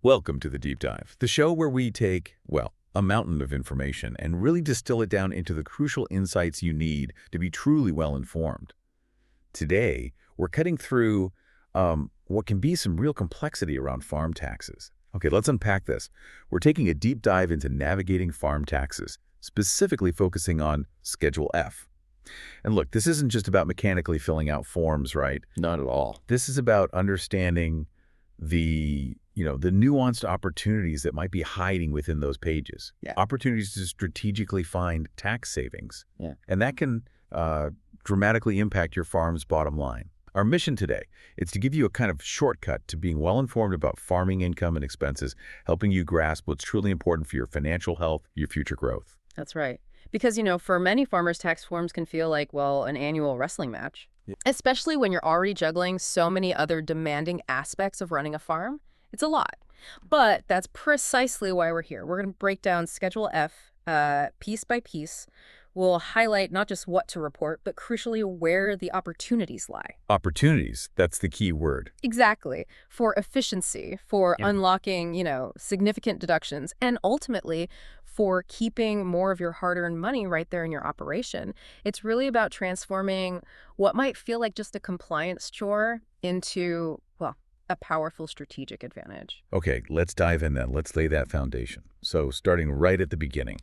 Welcome to the Deep Dive, the show where we take, well, a mountain of information and really distill it down into the crucial insights you need to be truly well-informed. Today, we're cutting through what can be some real complexity around farm taxes. Okay, let's unpack this. We're taking a deep dive into navigating farm taxes, specifically focusing on Schedule F. And look, this isn't just about mechanically filling out forms, right? Not at all. This is about understanding the nuanced opportunities that might be hiding within those pages. Yeah. Opportunities to strategically find tax savings. Yeah. And that can dramatically impact your farm's bottom line. Our mission today is to give you a kind of shortcut to being well-informed about farming income and expenses, helping you grasp what's truly important for your financial health, your future growth. That's right. Because, for many farmers, tax forms can feel like, well, an annual wrestling match. Yeah. Especially when you're already juggling so many other demanding aspects of running a farm. It's a lot. But that's precisely why we're here. We're going to break down Schedule F piece by piece. We'll highlight not just what to report, but crucially where the opportunities lie. Opportunities, that's the key word. Exactly. For efficiency, for unlocking, significant deductions, and ultimately for keeping more of your hard-earned money right there in your operation. It's really about transforming what might feel like just a compliance chore into, well, a powerful strategic advantage. Okay, let's dive in then. Let's lay that foundation. So starting right at the beginning,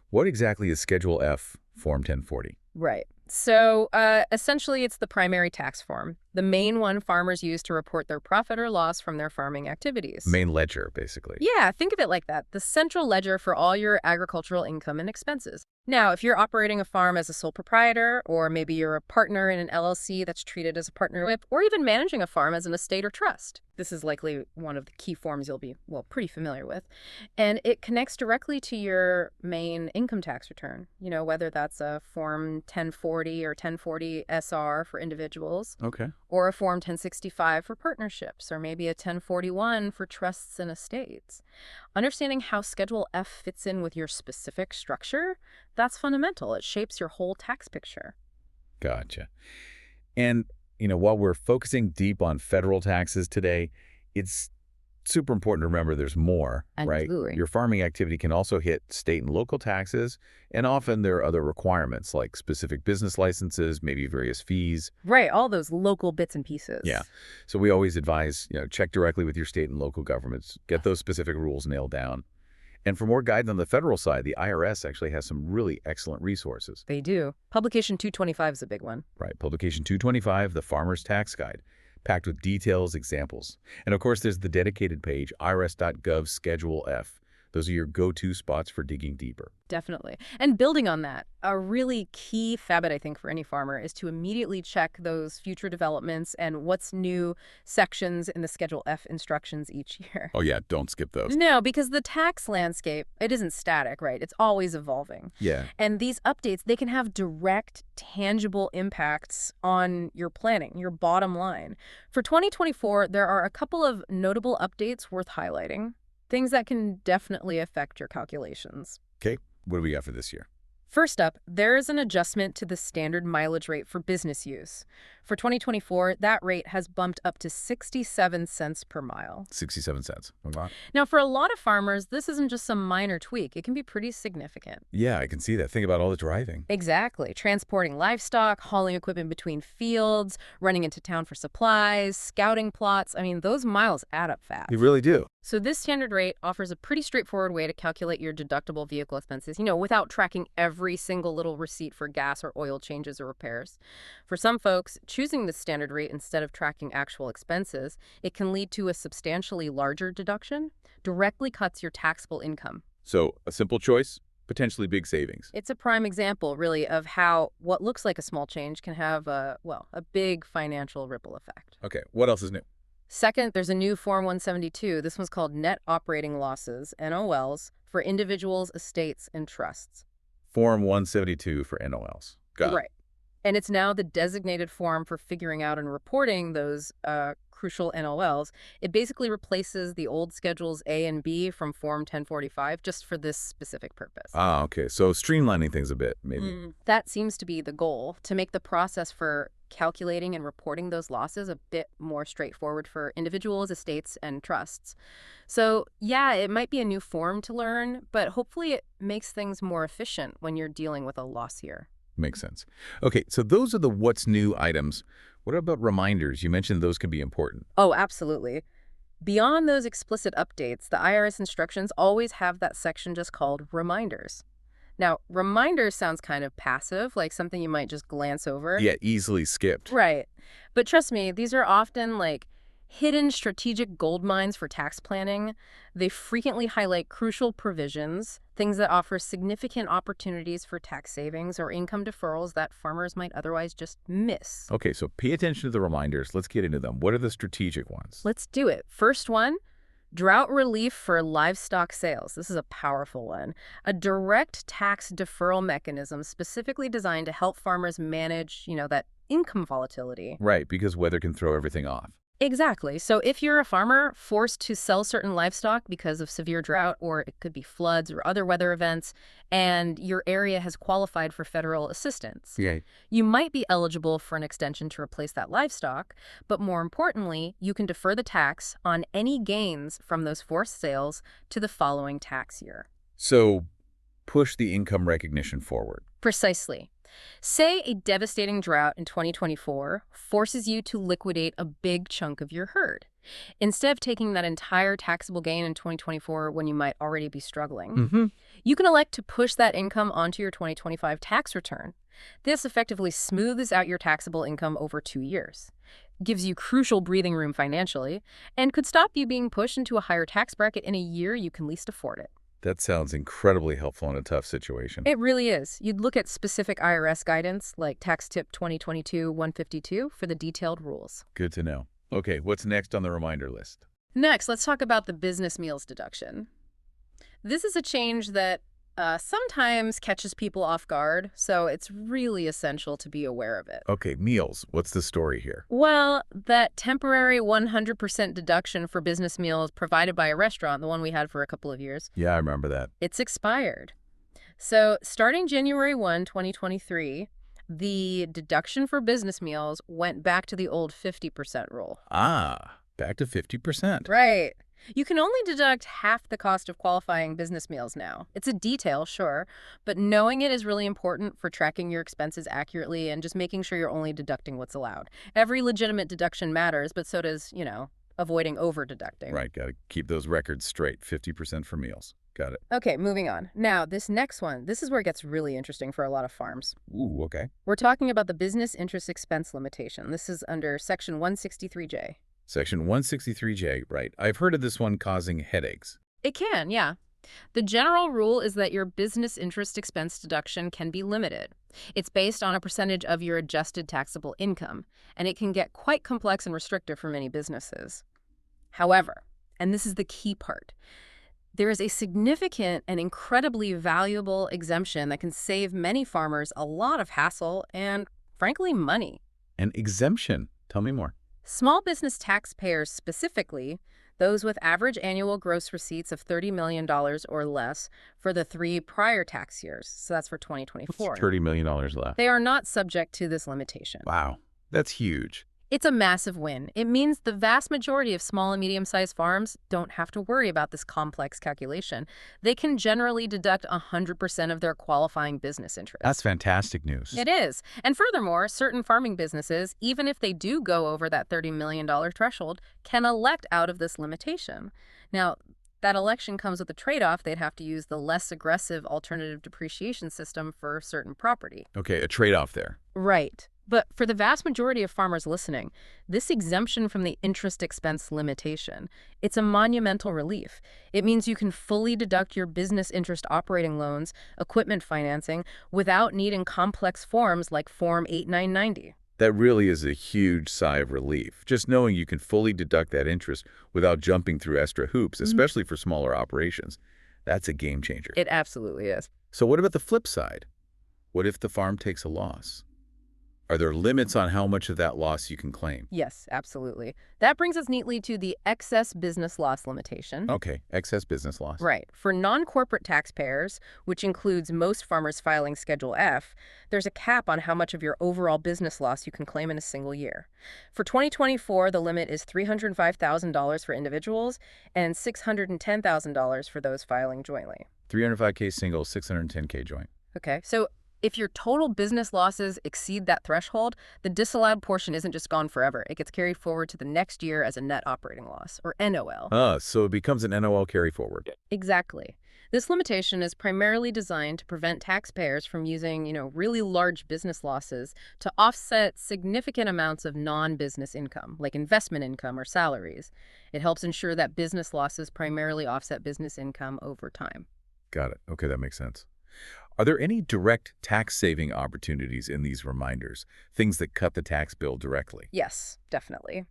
what exactly is Schedule F, Form 1040? Right. So essentially, it's the primary tax form, the main one farmers use to report their profit or loss from their farming activities. Main ledger, basically. Yeah, think of it like that. The central ledger for all your agricultural income and expenses. Now, if you're operating a farm as a sole proprietor, or maybe you're a partner in an LLC that's treated as a partnership, or even managing a farm as an estate or trust, this is likely one of the key forms you'll be, pretty familiar with. And it connects directly to your main income tax return, whether that's a Form 1040 or 1040 SR for individuals. Okay. Or a Form 1065 for partnerships, or maybe a 1041 for trusts and estates. Understanding how Schedule F fits in with your specific structure, that's fundamental. It shapes your whole tax picture. Gotcha. And, while we're focusing deep on federal taxes today, it's super important to remember there's more, Absolutely. Right? Your farming activity can also hit state and local taxes, and often there are other requirements like specific business licenses, maybe various fees. Right, all those local bits and pieces. Yeah. So we always advise, check directly with your state and local governments, get those specific rules nailed down. And for more guidance on the federal side, the IRS actually has some really excellent resources. They do. Publication 225 is a big one. Right. Publication 225, the Farmer's Tax Guide, packed with details, examples. And of course, there's the dedicated page, irs.gov Schedule F. Those are your go-to spots for digging deeper. Definitely. And building on that, a really key habit, I think, for any farmer is to immediately check those future developments and what's new sections in the Schedule F instructions each year. Oh, yeah, don't skip those. No, because the tax landscape, it isn't static, right? It's always evolving. Yeah. And these updates, they can have direct, tangible impacts on your planning, your bottom line. For 2024, there are a couple of notable updates worth highlighting. Things that can definitely affect your calculations. Okay, what do we got for this year? First up, there is an adjustment to the standard mileage rate for business use. For 2024, that rate has bumped up to 67 cents per mile. 67 cents. A lot. Now, for a lot of farmers, this isn't just some minor tweak. It can be pretty significant. Yeah, I can see that. Think about all the driving. Exactly. Transporting livestock, hauling equipment between fields, running into town for supplies, scouting plots. I mean, those miles add up fast. They really do. So this standard rate offers a pretty straightforward way to calculate your deductible vehicle expenses, without tracking every single little receipt for gas or oil changes or repairs. For some folks, choosing the standard rate instead of tracking actual expenses, it can lead to a substantially larger deduction, directly cuts your taxable income. So a simple choice, potentially big savings. It's a prime example, really, of how what looks like a small change can have a big financial ripple effect. Okay, what else is new? Second, there's a new Form 172. This one's called Net Operating Losses, NOLs, for individuals, estates, and trusts. Form 172 for NOLs. Got it. Right. And it's now the designated form for figuring out and reporting those crucial NOLs. It basically replaces the old Schedules A and B from Form 1045 just for this specific purpose. Ah, okay. So streamlining things a bit, maybe. That seems to be the goal, to make the process for calculating and reporting those losses a bit more straightforward for individuals, estates, and trusts. So, yeah, it might be a new form to learn, but hopefully it makes things more efficient when you're dealing with a loss year. Makes sense. Okay, so those are the what's new items. What about reminders? You mentioned those can be important. Oh, absolutely. Beyond those explicit updates, the IRS instructions always have that section just called reminders. Now, reminders sounds kind of passive, like something you might just glance over. Yeah, easily skipped. Right. But trust me, these are often like hidden strategic gold mines for tax planning. They frequently highlight crucial provisions, things that offer significant opportunities for tax savings or income deferrals that farmers might otherwise just miss. Okay, so pay attention to the reminders. Let's get into them. What are the strategic ones? Let's do it. First one, drought relief for livestock sales. This is a powerful one. A direct tax deferral mechanism specifically designed to help farmers manage, that income volatility. Right, because weather can throw everything off. Exactly. So if you're a farmer forced to sell certain livestock because of severe drought, or it could be floods or other weather events, and your area has qualified for federal assistance, Yeah. you might be eligible for an extension to replace that livestock, but more importantly, you can defer the tax on any gains from those forced sales to the following tax year. So push the income recognition forward. Precisely. Say a devastating drought in 2024 forces you to liquidate a big chunk of your herd. Instead of taking that entire taxable gain in 2024 when you might already be struggling, you can elect to push that income onto your 2025 tax return. This effectively smooths out your taxable income over 2 years, gives you crucial breathing room financially, and could stop you being pushed into a higher tax bracket in a year you can least afford it. That sounds incredibly helpful in a tough situation. It really is. You'd look at specific IRS guidance like Tax Tip 2022-152 for the detailed rules. Good to know. Okay, what's next on the reminder list? Next, let's talk about the business meals deduction. This is a change that sometimes catches people off guard, so it's really essential to be aware of it. Okay, meals. What's the story here? Well, that temporary 100% deduction for business meals provided by a restaurant, the one we had for a couple of years, Yeah, I remember that. it's expired. So starting January 1, 2023, the deduction for business meals went back to the old 50% rule. Ah, back to 50%. Right. You can only deduct half the cost of qualifying business meals now. It's a detail, sure, but knowing it is really important for tracking your expenses accurately and just making sure you're only deducting what's allowed. Every legitimate deduction matters, but so does, avoiding over-deducting. Right, got to keep those records straight. 50% for meals. Got it. Okay, moving on. Now, this next one, this is where it gets really interesting for a lot of farms. Ooh, okay. We're talking about the business interest expense limitation. This is under Section 163J. Section 163J, right. I've heard of this one causing headaches. It can, yeah. The general rule is that your business interest expense deduction can be limited. It's based on a percentage of your adjusted taxable income, and it can get quite complex and restrictive for many businesses. However, and this is the key part, there is a significant and incredibly valuable exemption that can save many farmers a lot of hassle and, frankly, money. An exemption. Tell me more. Small business taxpayers specifically, those with average annual gross receipts of $30 million or less for the 3 prior tax years, so that's for 2024. What's $30 million left? They are not subject to this limitation. Wow, that's huge. It's a massive win. It means the vast majority of small and medium-sized farms don't have to worry about this complex calculation. They can generally deduct 100% of their qualifying business interest. That's fantastic news. It is. And furthermore, certain farming businesses, even if they do go over that $30 million threshold, can elect out of this limitation. Now, that election comes with a trade-off. They'd have to use the less aggressive alternative depreciation system for certain property. Okay, a trade-off there. Right. But for the vast majority of farmers listening, this exemption from the interest expense limitation, it's a monumental relief. It means you can fully deduct your business interest operating loans, equipment financing, without needing complex forms like Form 8990. That really is a huge sigh of relief. Just knowing you can fully deduct that interest without jumping through extra hoops, especially for smaller operations. That's a game changer. It absolutely is. So what about the flip side? What if the farm takes a loss? Are there limits on how much of that loss you can claim? Yes, absolutely. That brings us neatly to the excess business loss limitation. Okay, excess business loss. Right. For non-corporate taxpayers, which includes most farmers filing Schedule F, there's a cap on how much of your overall business loss you can claim in a single year. For 2024, the limit is $305,000 for individuals and $610,000 for those filing jointly. 305K single, 610K joint. Okay, so if your total business losses exceed that threshold, the disallowed portion isn't just gone forever. It gets carried forward to the next year as a net operating loss, or NOL. So it becomes an NOL carry forward. Exactly. This limitation is primarily designed to prevent taxpayers from using, really large business losses to offset significant amounts of non-business income, like investment income or salaries. It helps ensure that business losses primarily offset business income over time. Got it. Okay, that makes sense. Are there any direct tax-saving opportunities in these reminders, things that cut the tax bill directly? Yes, definitely.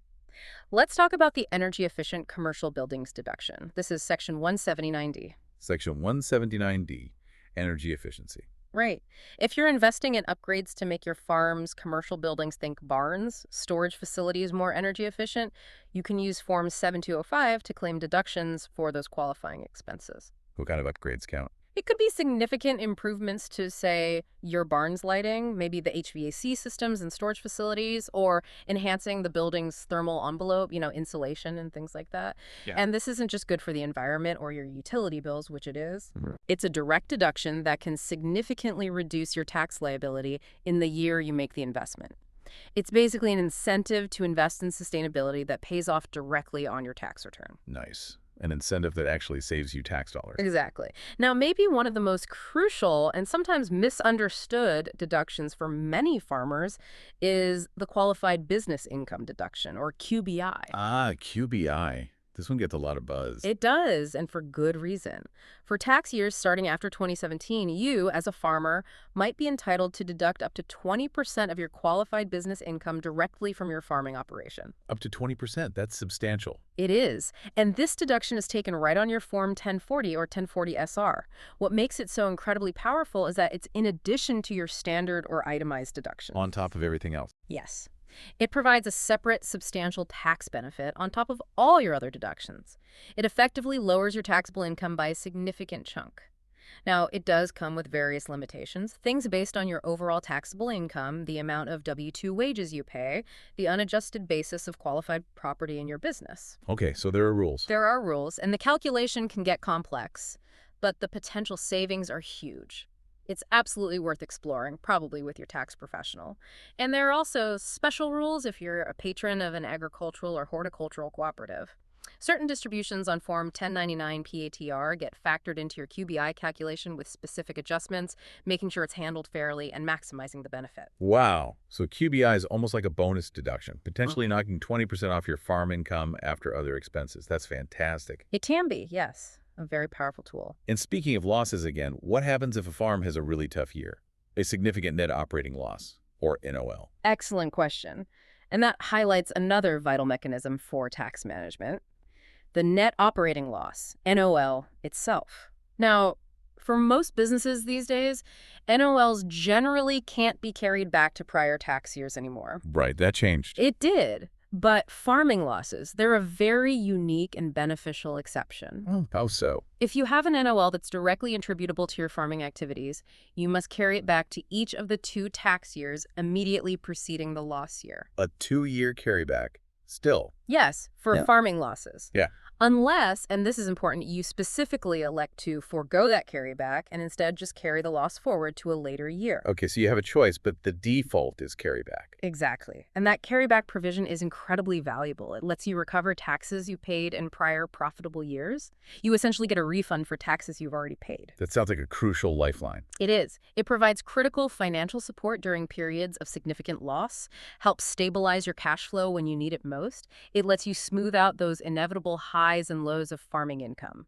Let's talk about the energy-efficient commercial buildings deduction. This is Section 179D. Section 179D, energy efficiency. Right. If you're investing in upgrades to make your farm's commercial buildings, think barns, storage facilities more energy efficient, you can use Form 7205 to claim deductions for those qualifying expenses. What kind of upgrades count? It could be significant improvements to, say, your barn's lighting, maybe the HVAC systems and storage facilities, or enhancing the building's thermal envelope, insulation and things like that. Yeah. And this isn't just good for the environment or your utility bills, which it is. Mhm. It's a direct deduction that can significantly reduce your tax liability in the year you make the investment. It's basically an incentive to invest in sustainability that pays off directly on your tax return. Nice. An incentive that actually saves you tax dollars. Exactly. Now, maybe one of the most crucial and sometimes misunderstood deductions for many farmers is the qualified business income deduction, or QBI. QBI. This one gets a lot of buzz. It does, and for good reason. For tax years starting after 2017, you, as a farmer, might be entitled to deduct up to 20% of your qualified business income directly from your farming operation. Up to 20%. That's substantial. It is. And this deduction is taken right on your Form 1040 or 1040 SR. What makes it so incredibly powerful is that it's in addition to your standard or itemized deduction. On top of everything else. Yes. It provides a separate, substantial tax benefit on top of all your other deductions. It effectively lowers your taxable income by a significant chunk. Now, it does come with various limitations, things based on your overall taxable income, the amount of W-2 wages you pay, the unadjusted basis of qualified property in your business. Okay, so there are rules. There are rules, and the calculation can get complex, but the potential savings are huge. It's absolutely worth exploring, probably with your tax professional. And there are also special rules if you're a patron of an agricultural or horticultural cooperative. Certain distributions on Form 1099 PATR get factored into your QBI calculation with specific adjustments, making sure it's handled fairly and maximizing the benefit. Wow. So QBI is almost like a bonus deduction, potentially knocking 20% off your farm income after other expenses. That's fantastic. It can be, yes. A very powerful tool. And speaking of losses again, what happens if a farm has a really tough year? A significant net operating loss, or NOL? Excellent question. And that highlights another vital mechanism for tax management, the net operating loss, NOL, itself. Now, for most businesses these days, NOLs generally can't be carried back to prior tax years anymore. Right, that changed. It did. But farming losses, they're a very unique and beneficial exception. Oh, how so? If you have an NOL that's directly attributable to your farming activities, you must carry it back to each of the 2 tax years immediately preceding the loss year. A 2-year carryback. Still. Yes, for farming losses. Yeah. Unless, and this is important, you specifically elect to forego that carryback and instead just carry the loss forward to a later year. Okay, so you have a choice, but the default is carryback. Exactly. And that carryback provision is incredibly valuable. It lets you recover taxes you paid in prior profitable years. You essentially get a refund for taxes you've already paid. That sounds like a crucial lifeline. It is. It provides critical financial support during periods of significant loss, helps stabilize your cash flow when you need it most. It lets you smooth out those inevitable highs and lows of farming income.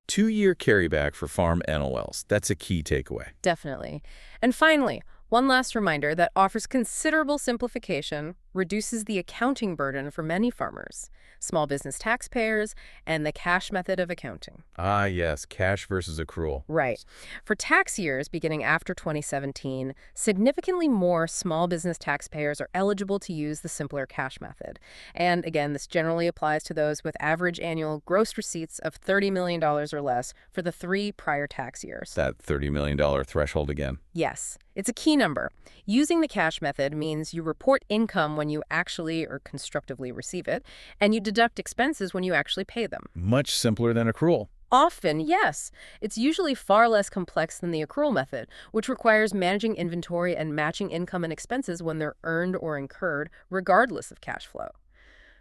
2-year carryback for farm NOLs. That's a key takeaway. Definitely. And finally, one last reminder that offers considerable simplification. reduces the accounting burden for many farmers, small business taxpayers, and the cash method of accounting. Ah, yes, cash versus accrual. Right. For tax years beginning after 2017, significantly more small business taxpayers are eligible to use the simpler cash method. And again, this generally applies to those with average annual gross receipts of $30 million or less for the 3 prior tax years. That $30 million threshold again. Yes, it's a key number. Using the cash method means you report income when you actually or constructively receive it, and you deduct expenses when you actually pay them. Much simpler than accrual. Often, yes. It's usually far less complex than the accrual method, which requires managing inventory and matching income and expenses when they're earned or incurred, regardless of cash flow.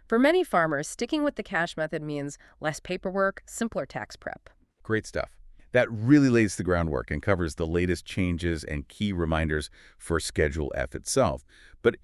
For many farmers, sticking with the cash method means less paperwork, simpler tax prep. Great stuff. That really lays the groundwork and covers the latest changes and key reminders for Schedule F itself. But,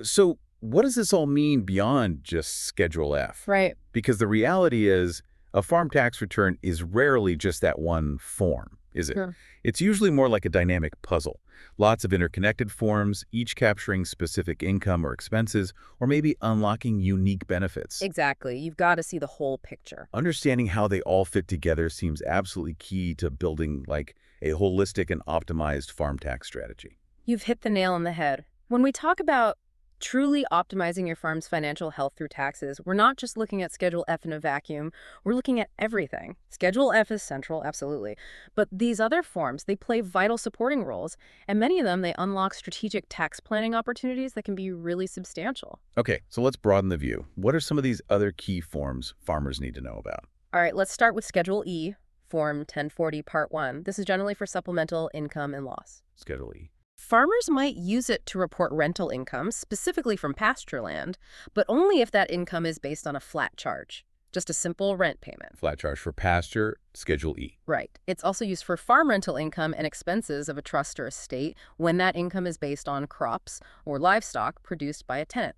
so what does this all mean beyond just Schedule F? Right. Because the reality is a farm tax return is rarely just that one form, is it? Sure. It's usually more like a dynamic puzzle. Lots of interconnected forms, each capturing specific income or expenses, or maybe unlocking unique benefits. Exactly. You've got to see the whole picture. Understanding how they all fit together seems absolutely key to building like a holistic and optimized farm tax strategy. You've hit the nail on the head. When we talk about truly optimizing your farm's financial health through taxes, we're not just looking at Schedule F in a vacuum, we're looking at everything. Schedule F is central, absolutely. But these other forms, they play vital supporting roles, and many of them, they unlock strategic tax planning opportunities that can be really substantial. Okay, so let's broaden the view. What are some of these other key forms farmers need to know about? All right, let's start with Schedule E, Form 1040, Part 1. This is generally for supplemental income and loss. Schedule E. Farmers might use it to report rental income, specifically from pasture land, but only if that income is based on a flat charge, just a simple rent payment. Flat charge for pasture, Schedule E. Right. It's also used for farm rental income and expenses of a trust or estate when that income is based on crops or livestock produced by a tenant.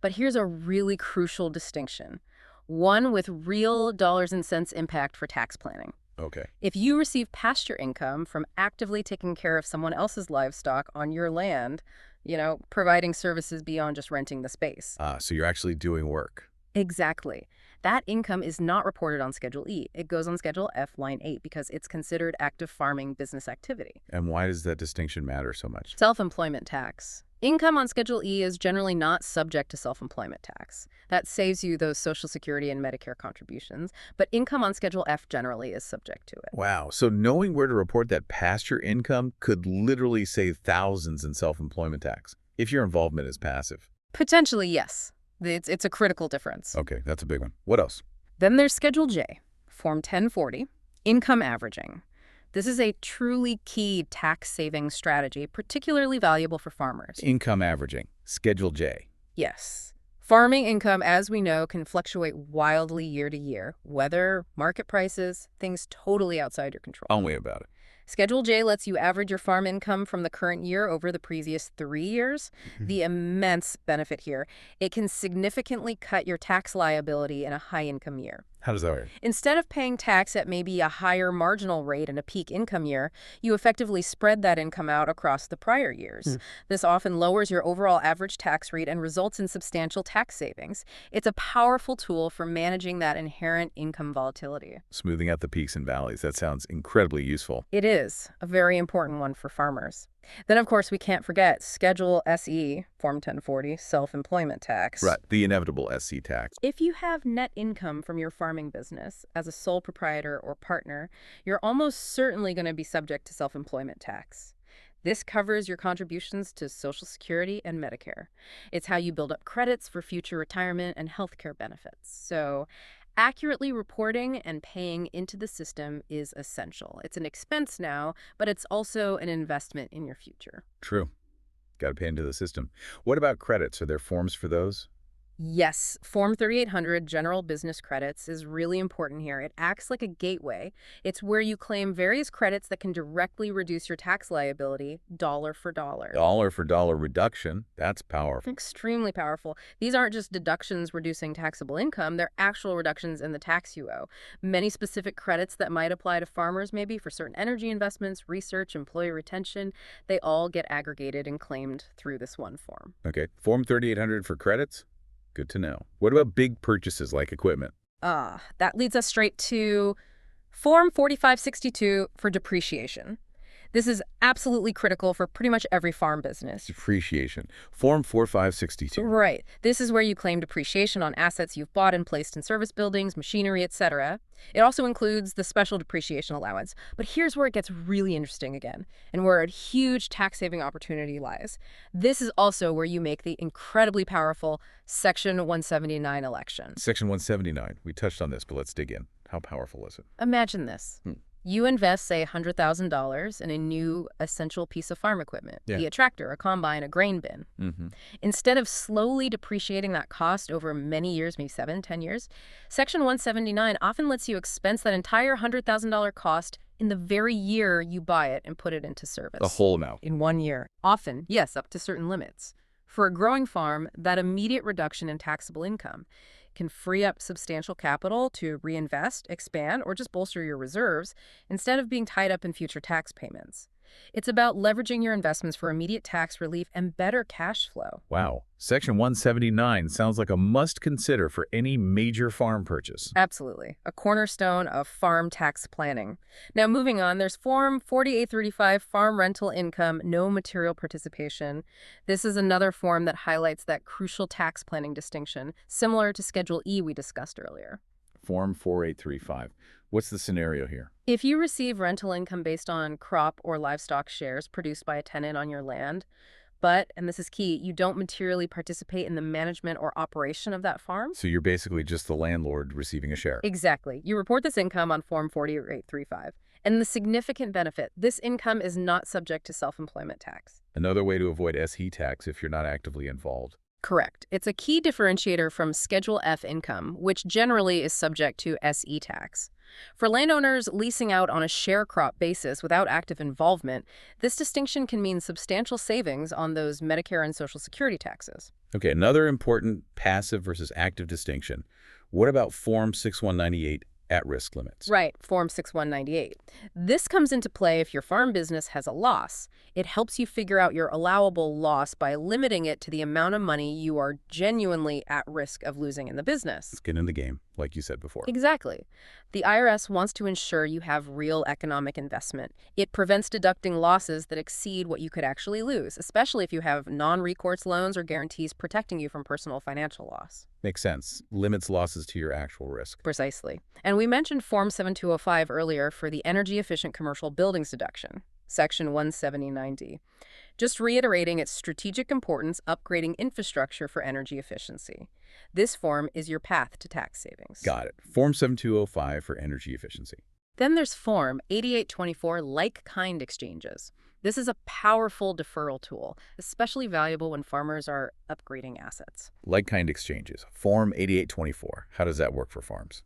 But here's a really crucial distinction, one with real dollars and cents impact for tax planning. Okay. If you receive pasture income from actively taking care of someone else's livestock on your land, providing services beyond just renting the space. So you're actually doing work. Exactly. That income is not reported on Schedule E. It goes on Schedule F, Line 8, because it's considered active farming business activity. And why does that distinction matter so much? Self-employment tax. Income on Schedule E is generally not subject to self-employment tax. That saves you those Social Security and Medicare contributions, but income on Schedule F generally is subject to it. Wow. So knowing where to report that pasture income could literally save thousands in self-employment tax if your involvement is passive. Potentially, yes. It's a critical difference. Okay, that's a big one. What else? Then there's Schedule J, Form 1040, income averaging. This is a truly key tax-saving strategy, particularly valuable for farmers. Income averaging, Schedule J. Yes. Farming income, as we know, can fluctuate wildly year to year. Weather, market prices, things totally outside your control. Tell me about it. Schedule J lets you average your farm income from the current year over the previous 3 years. The immense benefit here, it can significantly cut your tax liability in a high-income year. How does that work? Instead of paying tax at maybe a higher marginal rate in a peak income year, you effectively spread that income out across the prior years. This often lowers your overall average tax rate and results in substantial tax savings. It's a powerful tool for managing that inherent income volatility. Smoothing out the peaks and valleys. That sounds incredibly useful. It is a very important one for farmers. Then, of course, we can't forget Schedule SE, Form 1040, self-employment tax. Right, the inevitable SC tax. If you have net income from your farming business as a sole proprietor or partner, you're almost certainly going to be subject to self-employment tax. This covers your contributions to Social Security and Medicare. It's how you build up credits for future retirement and healthcare benefits. So, accurately reporting and paying into the system is essential. It's an expense now, but it's also an investment in your future. True. Got to pay into the system. What about credits? Are there forms for those? Yes, Form 3800 General Business Credits is really important here. It acts like a gateway. It's where you claim various credits that can directly reduce your tax liability, dollar for dollar. Dollar for dollar reduction, that's powerful. Extremely powerful. These aren't just deductions reducing taxable income, they're actual reductions in the tax you owe. Many specific credits that might apply to farmers, maybe for certain energy investments, research, employee retention, they all get aggregated and claimed through this one form. Okay, Form 3800 for credits? Good to know. What about big purchases like equipment? That leads us straight to Form 4562 for depreciation. This is absolutely critical for pretty much every farm business. Depreciation. Form 4562. Right. This is where you claim depreciation on assets you've bought and placed in service buildings, machinery, etc. It also includes the special depreciation allowance. But here's where it gets really interesting again, and where a huge tax-saving opportunity lies. This is also where you make the incredibly powerful Section 179 election. Section 179. We touched on this, but let's dig in. How powerful is it? Imagine this. You invest, say, $100,000 in a new essential piece of farm equipment, be a tractor, a combine, a grain bin. Instead of slowly depreciating that cost over many years, maybe 7, 10 years, Section 179 often lets you expense that entire $100,000 cost in the very year you buy it and put it into service. The whole amount. In 1 year. Often, yes, up to certain limits. For a growing farm, that immediate reduction in taxable income can free up substantial capital to reinvest, expand, or just bolster your reserves instead of being tied up in future tax payments. It's about leveraging your investments for immediate tax relief and better cash flow. Wow. Section 179 sounds like a must-consider for any major farm purchase. Absolutely. A cornerstone of farm tax planning. Now, moving on, there's Form 4835, Farm Rental Income, No Material Participation. This is another form that highlights that crucial tax planning distinction, similar to Schedule E we discussed earlier. Form 4835. What's the scenario here? If you receive rental income based on crop or livestock shares produced by a tenant on your land, but, and this is key, you don't materially participate in the management or operation of that farm. So you're basically just the landlord receiving a share. Exactly. You report this income on Form 4835. And the significant benefit, this income is not subject to self-employment tax. Another way to avoid SE tax if you're not actively involved. Correct. It's a key differentiator from Schedule F income, which generally is subject to SE tax. For landowners leasing out on a share crop basis without active involvement, this distinction can mean substantial savings on those Medicare and Social Security taxes. Okay, another important passive versus active distinction. What about Form 6198 at-risk limits? Right, Form 6198. This comes into play if your farm business has a loss. It helps you figure out your allowable loss by limiting it to the amount of money you are genuinely at risk of losing in the business. Skin in the game, like you said before. Exactly. The IRS wants to ensure you have real economic investment. It prevents deducting losses that exceed what you could actually lose, especially if you have non-recourse loans or guarantees protecting you from personal financial loss. Makes sense. Limits losses to your actual risk. Precisely. And we mentioned Form 7205 earlier for the energy-efficient commercial buildings deduction, Section 17090. Just reiterating its strategic importance upgrading infrastructure for energy efficiency. This form is your path to tax savings. Got it. Form 7205 for energy efficiency. Then there's Form 8824 like-kind exchanges. This is a powerful deferral tool, especially valuable when farmers are upgrading assets. Like-kind exchanges. Form 8824. How does that work for farms?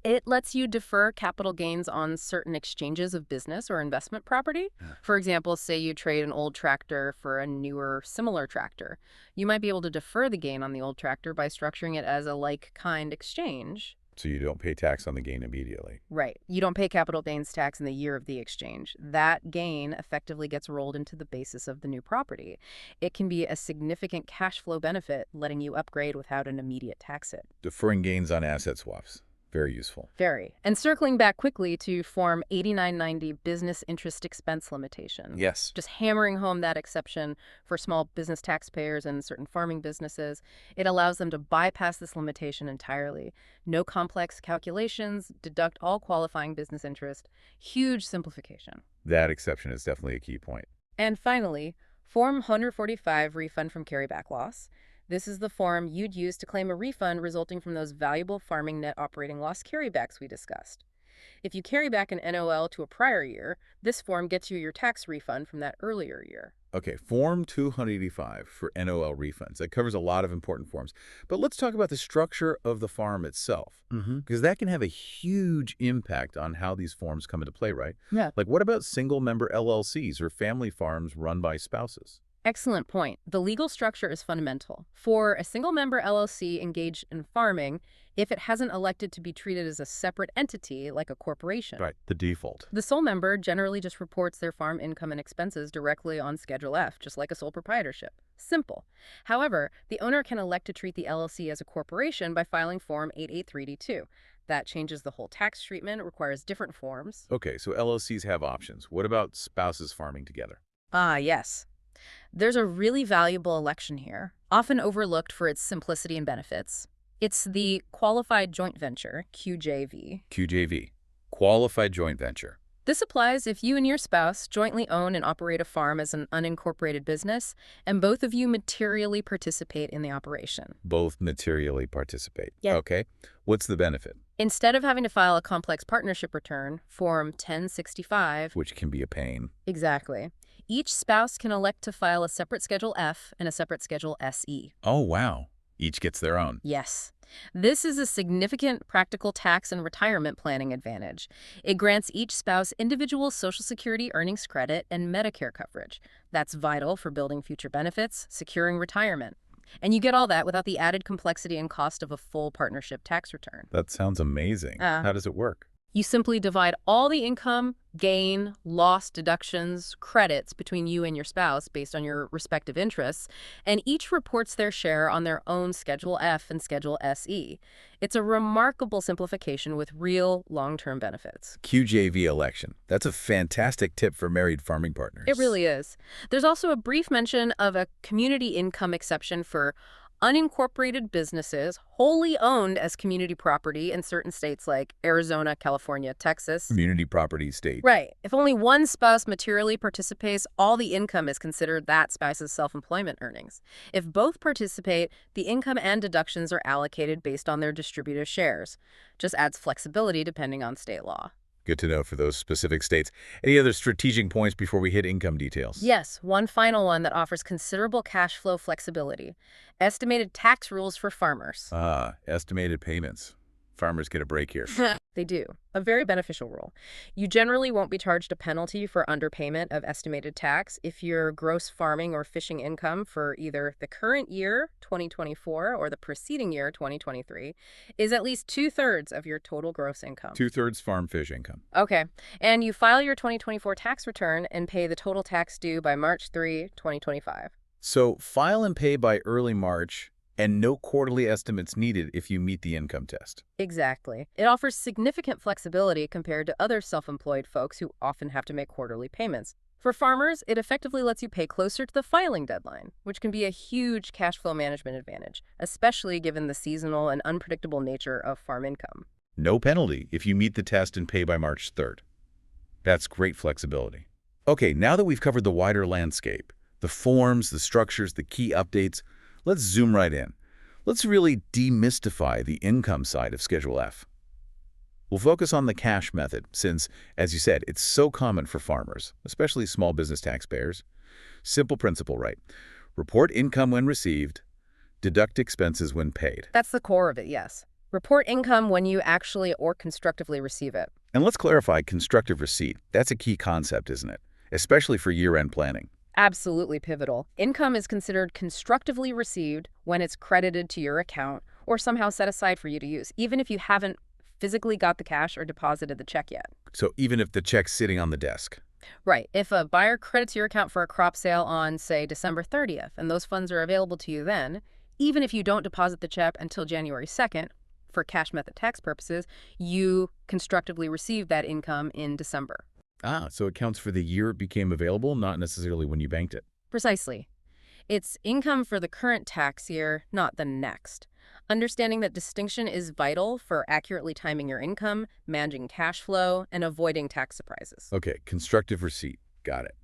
It lets you defer capital gains on certain exchanges of business or investment property. For example, say you trade an old tractor for a newer, similar tractor. You might be able to defer the gain on the old tractor by structuring it as a like-kind exchange. So you don't pay tax on the gain immediately. Right. You don't pay capital gains tax in the year of the exchange. That gain effectively gets rolled into the basis of the new property. It can be a significant cash flow benefit, letting you upgrade without an immediate tax hit. Deferring gains on asset swaps. Very useful. Very. And circling back quickly to Form 8990 Business Interest Expense Limitation. Yes. Just hammering home that exception for small business taxpayers and certain farming businesses. It allows them to bypass this limitation entirely. No complex calculations, deduct all qualifying business interest. Huge simplification. That exception is definitely a key point. And finally, Form 145 Refund from Carryback Loss. This is the form you'd use to claim a refund resulting from those valuable farming net operating loss carrybacks we discussed. If you carry back an NOL to a prior year, this form gets you your tax refund from that earlier year. Okay, Form 285 for NOL refunds. That covers a lot of important forms. But let's talk about the structure of the farm itself, because that can have a huge impact on how these forms come into play, right? Yeah. Like, what about single-member LLCs or family farms run by spouses? Excellent point. The legal structure is fundamental. For a single-member LLC engaged in farming, if it hasn't elected to be treated as a separate entity like a corporation, Right, the default. the sole member generally just reports their farm income and expenses directly on Schedule F, just like a sole proprietorship. Simple. However, the owner can elect to treat the LLC as a corporation by filing Form 883D2. That changes the whole tax treatment, requires different forms. Okay, so LLCs have options. What about spouses farming together? Ah, yes. There's a really valuable election here, often overlooked for its simplicity and benefits. It's the Qualified Joint Venture, QJV. QJV, Qualified Joint Venture. This applies if you and your spouse jointly own and operate a farm as an unincorporated business, and both of you materially participate in the operation. Both materially participate. Yeah. Okay, what's the benefit? Instead of having to file a complex partnership return, Form 1065, Which can be a pain. exactly, each spouse can elect to file a separate Schedule F and a separate Schedule SE. Oh, wow. Each gets their own. Yes. This is a significant practical tax and retirement planning advantage. It grants each spouse individual Social Security earnings credit and Medicare coverage. That's vital for building future benefits, securing retirement. And you get all that without the added complexity and cost of a full partnership tax return. That sounds amazing. How does it work? You simply divide all the income, gain, loss, deductions, credits between you and your spouse based on your respective interests, and each reports their share on their own Schedule F and Schedule SE. It's a remarkable simplification with real long-term benefits. QJV election. That's a fantastic tip for married farming partners. It really is. There's also a brief mention of a community income exception for unincorporated businesses wholly owned as community property in certain states like Arizona, California, Texas. Community property state. Right. If only one spouse materially participates, all the income is considered that spouse's self-employment earnings. If both participate, the income and deductions are allocated based on their distributive shares. Just adds flexibility depending on state law. Good to know for those specific states. Any other strategic points before we hit income details? Yes, one final one that offers considerable cash flow flexibility. Estimated tax rules for farmers. Estimated payments. Farmers get a break here. They do. A very beneficial rule. You generally won't be charged a penalty for underpayment of estimated tax if your gross farming or fishing income for either the current year, 2024, or the preceding year, 2023, is at least 2/3 of your total gross income. 2/3 farm fish income. Okay. And you file your 2024 tax return and pay the total tax due by March 3, 2025. So file and pay by early March, and no quarterly estimates needed if you meet the income test. Exactly. It offers significant flexibility compared to other self-employed folks who often have to make quarterly payments. For farmers, it effectively lets you pay closer to the filing deadline, which can be a huge cash flow management advantage, especially given the seasonal and unpredictable nature of farm income. No penalty if you meet the test and pay by March 3rd. That's great flexibility. Okay, now that we've covered the wider landscape, the forms, the structures, the key updates, let's zoom right in. Let's really demystify the income side of Schedule F. We'll focus on the cash method since, as you said, it's so common for farmers, especially small business taxpayers. Simple principle, right? Report income when received, deduct expenses when paid. That's the core of it, yes. Report income when you actually or constructively receive it. And let's clarify constructive receipt. That's a key concept, isn't it? Especially for year-end planning. Absolutely pivotal. Income is considered constructively received when it's credited to your account or somehow set aside for you to use, even if you haven't physically got the cash or deposited the check yet. So even if the check's sitting on the desk. Right. If a buyer credits your account for a crop sale on, say, December 30th, and those funds are available to you then, even if you don't deposit the check until January 2nd, for cash method tax purposes, you constructively receive that income in December. So it counts for the year it became available, not necessarily when you banked it. Precisely. It's income for the current tax year, not the next. Understanding that distinction is vital for accurately timing your income, managing cash flow, and avoiding tax surprises. Okay, constructive receipt. Got it.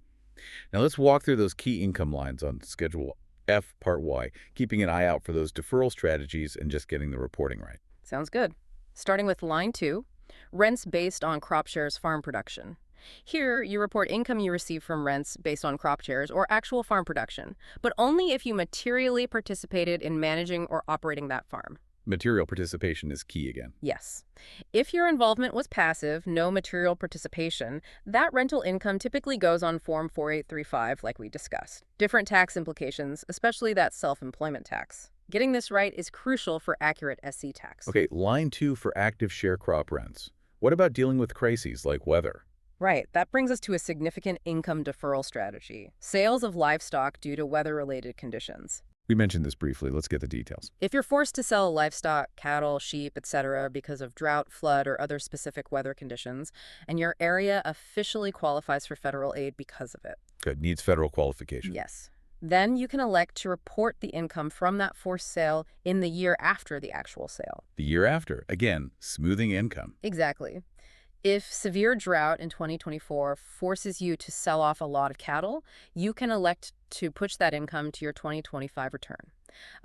Now let's walk through those key income lines on Schedule F Part Y, keeping an eye out for those deferral strategies and just getting the reporting right. Sounds good. Starting with line 2, rents based on crop shares farm production. Here, you report income you receive from rents based on crop shares or actual farm production, but only if you materially participated in managing or operating that farm. Material participation is key again. Yes. If your involvement was passive, no material participation, that rental income typically goes on Form 4835, like we discussed. Different tax implications, especially that self-employment tax. Getting this right is crucial for accurate SC tax. Okay, line 2 for active share crop rents. What about dealing with crises like weather? Right, that brings us to a significant income deferral strategy. Sales of livestock due to weather-related conditions. We mentioned this briefly. Let's get the details. If you're forced to sell livestock, cattle, sheep, etc., because of drought, flood, or other specific weather conditions, and your area officially qualifies for federal aid because of it. Good. Needs federal qualification. Yes. Then you can elect to report the income from that forced sale in the year after the actual sale. The year after. Again, smoothing income. Exactly. If severe drought in 2024 forces you to sell off a lot of cattle, you can elect to push that income to your 2025 return.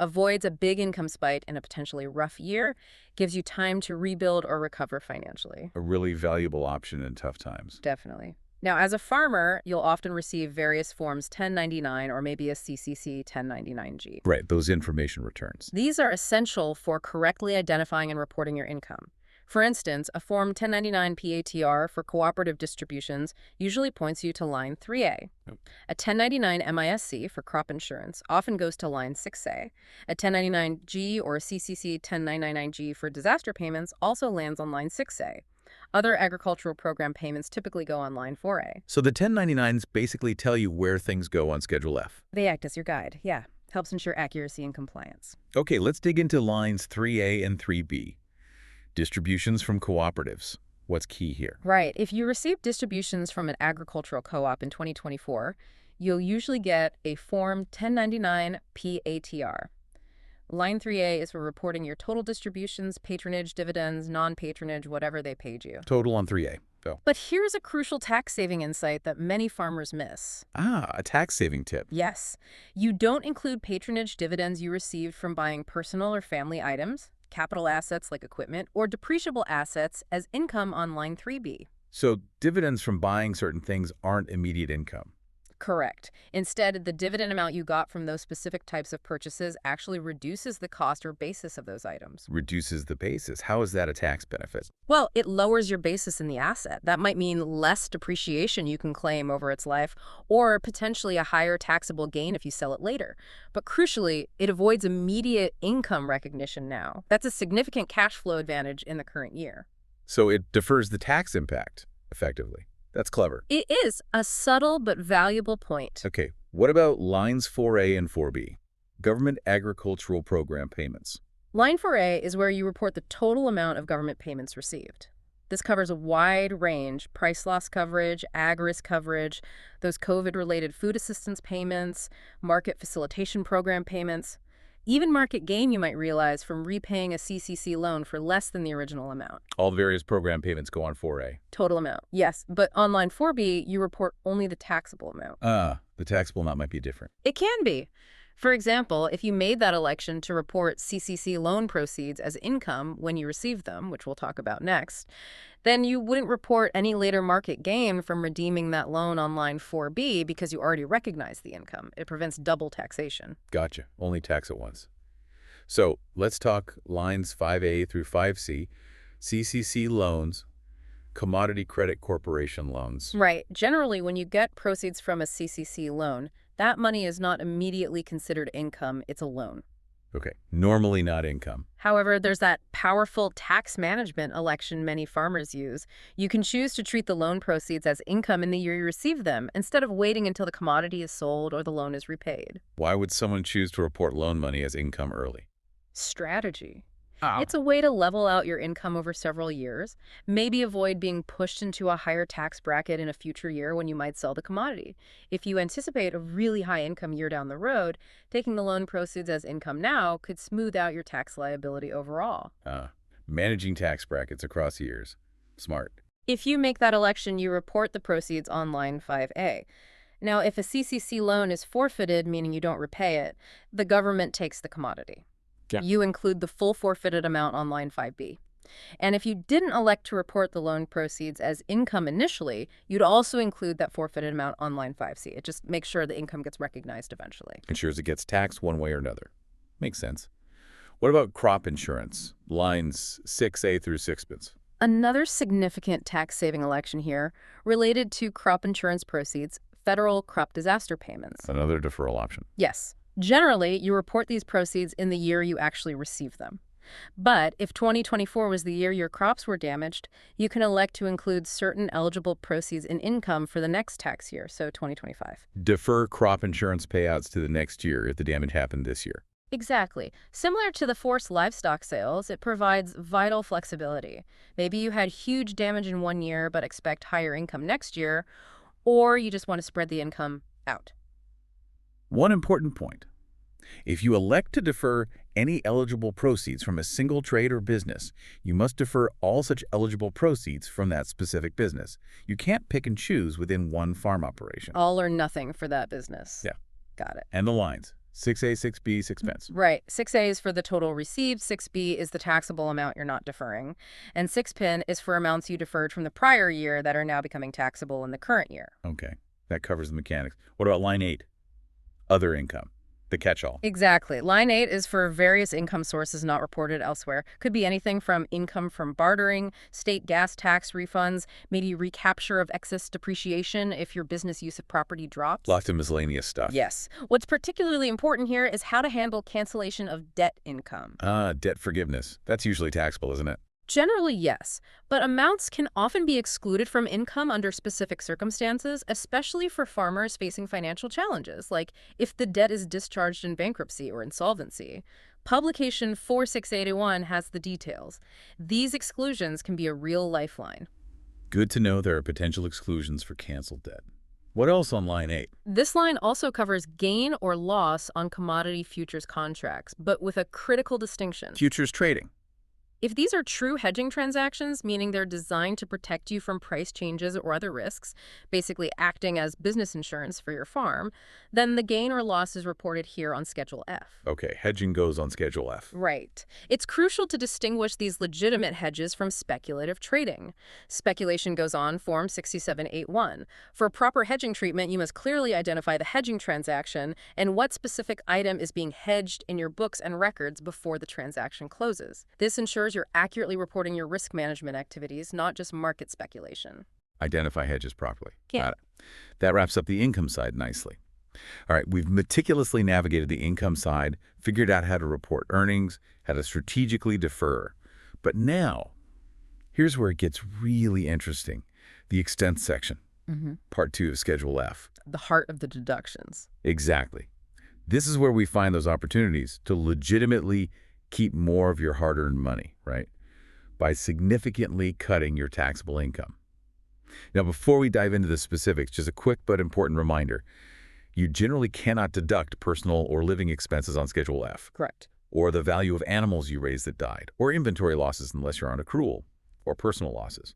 Avoids a big income spike in a potentially rough year, gives you time to rebuild or recover financially. A really valuable option in tough times. Definitely. Now, as a farmer, you'll often receive various forms 1099 or maybe a CCC 1099-G. Right, those information returns. These are essential for correctly identifying and reporting your income. For instance, a Form 1099 PATR for cooperative distributions usually points you to line 3A. Yep. A 1099 MISC for crop insurance often goes to line 6A. A 1099-G or a CCC 1099-G for disaster payments also lands on line 6A. Other agricultural program payments typically go on line 4A. So the 1099s basically tell you where things go on Schedule F. They act as your guide, yeah. Helps ensure accuracy and compliance. Okay, let's dig into lines 3A and 3B. Distributions from cooperatives. What's key here? Right. If you receive distributions from an agricultural co-op in 2024, you'll usually get a Form 1099 PATR. Line 3A is for reporting your total distributions, patronage, dividends, non-patronage, whatever they paid you. Total on 3A. Go. But here's a crucial tax-saving insight that many farmers miss. A tax-saving tip. Yes. You don't include patronage dividends you received from buying personal or family items, capital assets like equipment, or depreciable assets as income on line 3B. So dividends from buying certain things aren't immediate income. Correct. Instead, the dividend amount you got from those specific types of purchases actually reduces the cost or basis of those items. Reduces the basis. How is that a tax benefit? Well, it lowers your basis in the asset. That might mean less depreciation you can claim over its life, or potentially a higher taxable gain if you sell it later. But crucially, it avoids immediate income recognition now. That's a significant cash flow advantage in the current year. So it defers the tax impact, effectively. That's clever. It is a subtle but valuable point. Okay, what about lines 4A and 4B? Government agricultural program payments. Line 4A is where you report the total amount of government payments received. This covers a wide range: price loss coverage, ag risk coverage, those COVID-related food assistance payments, market facilitation program payments, even market gain you might realize from repaying a CCC loan for less than the original amount. All the various program payments go on 4A. Total amount, yes, but on line 4B, you report only the taxable amount. The taxable amount might be different. It can be. For example, if you made that election to report CCC loan proceeds as income when you received them, which we'll talk about next, then you wouldn't report any later market gain from redeeming that loan on line 4B because you already recognize the income. It prevents double taxation. Gotcha. Only tax at once. So let's talk lines 5A through 5C, CCC loans, Commodity Credit Corporation loans. Right. Generally, when you get proceeds from a CCC loan, that money is not immediately considered income, it's a loan. Okay, normally not income. However, there's that powerful tax management election many farmers use. You can choose to treat the loan proceeds as income in the year you receive them, instead of waiting until the commodity is sold or the loan is repaid. Why would someone choose to report loan money as income early? Strategy. It's a way to level out your income over several years, maybe avoid being pushed into a higher tax bracket in a future year when you might sell the commodity. If you anticipate a really high income year down the road, taking the loan proceeds as income now could smooth out your tax liability overall. Managing tax brackets across years. Smart. If you make that election, you report the proceeds on line 5A. Now, if a CCC loan is forfeited, meaning you don't repay it, the government takes the commodity. Yeah. You include the full forfeited amount on line 5B. And if you didn't elect to report the loan proceeds as income initially, you'd also include that forfeited amount on line 5C. It just makes sure the income gets recognized eventually. Ensures it gets taxed one way or another. Makes sense. What about crop insurance? Lines 6A through 6B. Another significant tax-saving election here related to crop insurance proceeds, federal crop disaster payments. Another deferral option. Yes. Generally, you report these proceeds in the year you actually receive them. But if 2024 was the year your crops were damaged, you can elect to include certain eligible proceeds in income for the next tax year, so 2025. Defer crop insurance payouts to the next year if the damage happened this year. Exactly. Similar to the forced livestock sales, it provides vital flexibility. Maybe you had huge damage in one year but expect higher income next year, or you just want to spread the income out. One important point. If you elect to defer any eligible proceeds from a single trade or business, you must defer all such eligible proceeds from that specific business. You can't pick and choose within one farm operation. All or nothing for that business. Yeah. Got it. And the lines. 6A, 6B, 6 Right. 6A is for the total received, 6B is the taxable amount you're not deferring, and 6PIN is for amounts you deferred from the prior year that are now becoming taxable in the current year. Okay, that covers the mechanics. What about line 8? Other income, the catch-all. Exactly. Line 8 is for various income sources not reported elsewhere. Could be anything from income from bartering, state gas tax refunds, maybe recapture of excess depreciation if your business use of property drops. Lots of miscellaneous stuff. Yes. What's particularly important here is how to handle cancellation of debt income. Debt forgiveness. That's usually taxable, isn't it? Generally, yes, but amounts can often be excluded from income under specific circumstances, especially for farmers facing financial challenges, like if the debt is discharged in bankruptcy or insolvency. Publication 4681 has the details. These exclusions can be a real lifeline. Good to know there are potential exclusions for canceled debt. What else on line 8? This line also covers gain or loss on commodity futures contracts, but with a critical distinction. Futures trading. If these are true hedging transactions, meaning they're designed to protect you from price changes or other risks, basically acting as business insurance for your farm, then the gain or loss is reported here on Schedule F. Okay, hedging goes on Schedule F. Right. It's crucial to distinguish these legitimate hedges from speculative trading. Speculation goes on Form 6781. For proper hedging treatment, you must clearly identify the hedging transaction and what specific item is being hedged in your books and records before the transaction closes. This ensures you're accurately reporting your risk management activities, not just market speculation. Identify hedges properly. Yeah. Got it. That wraps up the income side nicely. All right, we've meticulously navigated the income side, figured out how to report earnings, how to strategically defer. But now, here's where it gets really interesting. The expense section, Part 2 of Schedule F. The heart of the deductions. Exactly. This is where we find those opportunities to legitimately keep more of your hard-earned money, right? By significantly cutting your taxable income. Now, before we dive into the specifics, just a quick but important reminder. You generally cannot deduct personal or living expenses on Schedule F. Correct. Or the value of animals you raised that died, or inventory losses unless you're on accrual, or personal losses.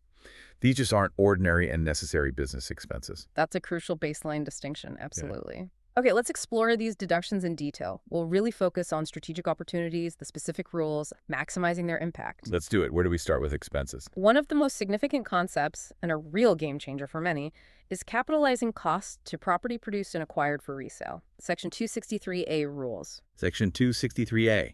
These just aren't ordinary and necessary business expenses. That's a crucial baseline distinction, absolutely. Yeah. Okay, let's explore these deductions in detail. We'll really focus on strategic opportunities, the specific rules, maximizing their impact. Let's do it. Where do we start with expenses? One of the most significant concepts, and a real game changer for many, is capitalizing costs to property produced and acquired for resale. Section 263A rules. Section 263A.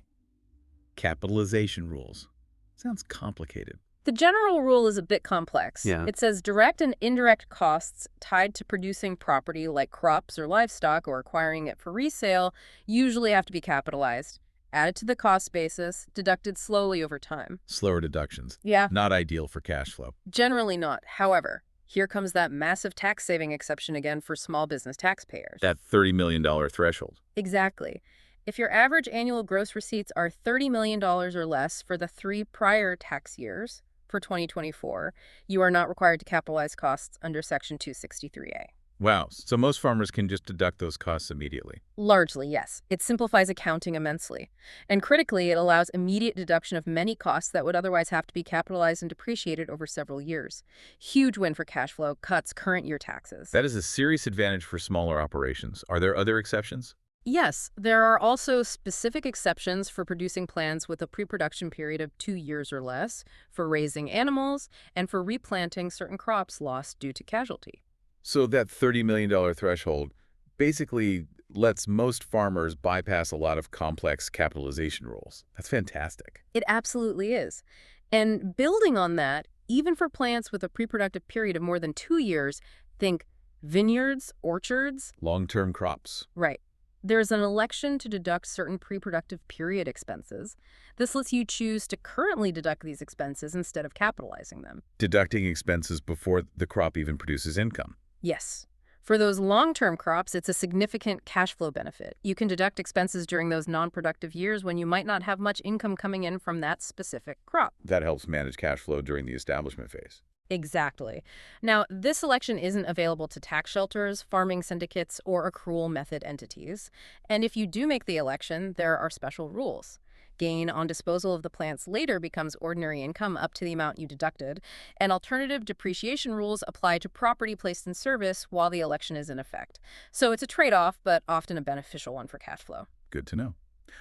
Capitalization rules. Sounds complicated. The general rule is a bit complex. Yeah. It says direct and indirect costs tied to producing property like crops or livestock or acquiring it for resale usually have to be capitalized, added to the cost basis, deducted slowly over time. Slower deductions. Yeah. Not ideal for cash flow. Generally not. However, here comes that massive tax-saving exception again for small business taxpayers. That $30 million threshold. Exactly. If your average annual gross receipts are $30 million or less for the 3 prior tax years, for 2024, you are not required to capitalize costs under Section 263A. Wow, so most farmers can just deduct those costs immediately. Largely, yes. It simplifies accounting immensely. And critically, it allows immediate deduction of many costs that would otherwise have to be capitalized and depreciated over several years. Huge win for cash flow, cuts current year taxes. That is a serious advantage for smaller operations. Are there other exceptions? Yes, there are also specific exceptions for producing plants with a pre-production period of 2 years or less, for raising animals, and for replanting certain crops lost due to casualty. So that $30 million threshold basically lets most farmers bypass a lot of complex capitalization rules. That's fantastic. It absolutely is. And building on that, even for plants with a pre-productive period of more than 2 years, think vineyards, orchards. Long-term crops. Right. There's an election to deduct certain pre-productive period expenses. This lets you choose to currently deduct these expenses instead of capitalizing them. Deducting expenses before the crop even produces income. Yes. For those long-term crops, it's a significant cash flow benefit. You can deduct expenses during those non-productive years when you might not have much income coming in from that specific crop. That helps manage cash flow during the establishment phase. Exactly. Now, this election isn't available to tax shelters, farming syndicates, or accrual method entities. And if you do make the election, there are special rules. Gain on disposal of the plants later becomes ordinary income up to the amount you deducted, and alternative depreciation rules apply to property placed in service while the election is in effect. So it's a trade-off, but often a beneficial one for cash flow. Good to know.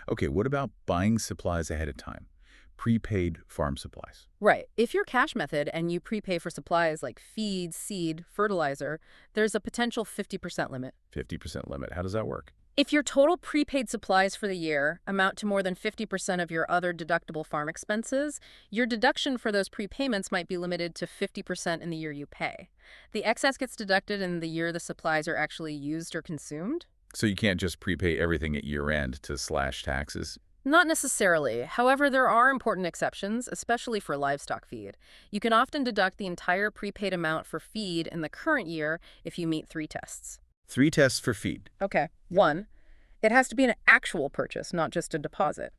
Okay, what about buying supplies ahead of time? Prepaid farm supplies. Right. If you're cash method and you prepay for supplies like feed, seed, fertilizer, there's a potential 50% limit. 50% limit. How does that work? If your total prepaid supplies for the year amount to more than 50% of your other deductible farm expenses, your deduction for those prepayments might be limited to 50% in the year you pay. The excess gets deducted in the year the supplies are actually used or consumed. So you can't just prepay everything at year-end to slash taxes? Not necessarily. However, there are important exceptions, especially for livestock feed. You can often deduct the entire prepaid amount for feed in the current year if you meet 3 tests. 3 tests for feed. Okay. 1, it has to be an actual purchase, not just a deposit.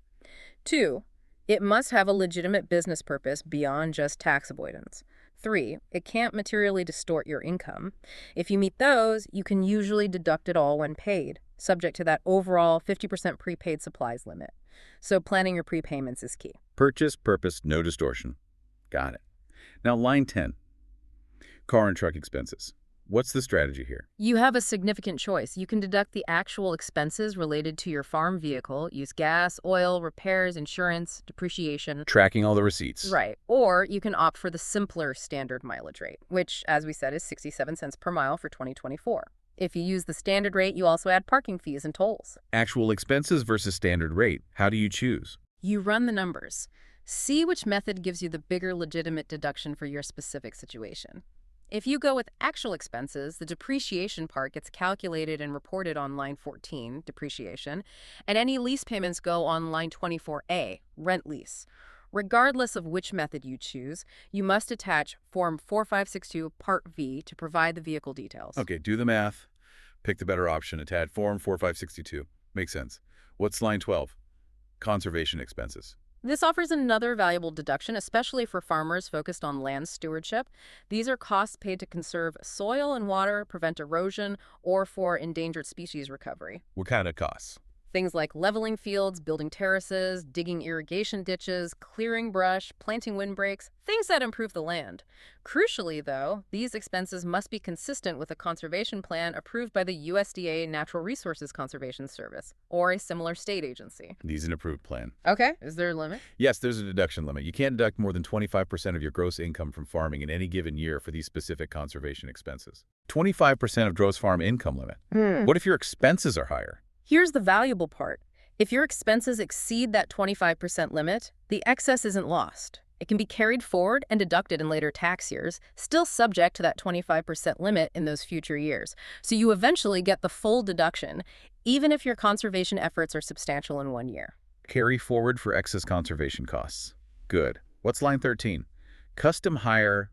2, it must have a legitimate business purpose beyond just tax avoidance. 3, it can't materially distort your income. If you meet those, you can usually deduct it all when paid, subject to that overall 50% prepaid supplies limit. So planning your prepayments is key. Purchase, purpose, no distortion. Got it. Now, line 10. Car and truck expenses. What's the strategy here? You have a significant choice. You can deduct the actual expenses related to your farm vehicle, use gas, oil, repairs, insurance, depreciation. Tracking all the receipts. Right. Or you can opt for the simpler standard mileage rate, which, as we said, is 67 cents per mile for 2024. If you use the standard rate, you also add parking fees and tolls. Actual expenses versus standard rate. How do you choose? You run the numbers. See which method gives you the bigger legitimate deduction for your specific situation. If you go with actual expenses, the depreciation part gets calculated and reported on line 14, depreciation, and any lease payments go on line 24A, rent lease. Regardless of which method you choose, you must attach Form 4562 Part V to provide the vehicle details. Okay, do the math. Pick the better option. Attach Form 4562. Makes sense. What's line 12? Conservation expenses. This offers another valuable deduction, especially for farmers focused on land stewardship. These are costs paid to conserve soil and water, prevent erosion, or for endangered species recovery. What kind of costs? Things like leveling fields, building terraces, digging irrigation ditches, clearing brush, planting windbreaks, things that improve the land. Crucially, though, these expenses must be consistent with a conservation plan approved by the USDA Natural Resources Conservation Service, or a similar state agency. Needs an approved plan. Okay. Is there a limit? Yes, there's a deduction limit. You can't deduct more than 25% of your gross income from farming in any given year for these specific conservation expenses. 25% of gross farm income limit. What if your expenses are higher? Here's the valuable part. If your expenses exceed that 25% limit, the excess isn't lost. It can be carried forward and deducted in later tax years, still subject to that 25% limit in those future years. So you eventually get the full deduction, even if your conservation efforts are substantial in 1 year. Carry forward for excess conservation costs. Good. What's line 13? Custom hire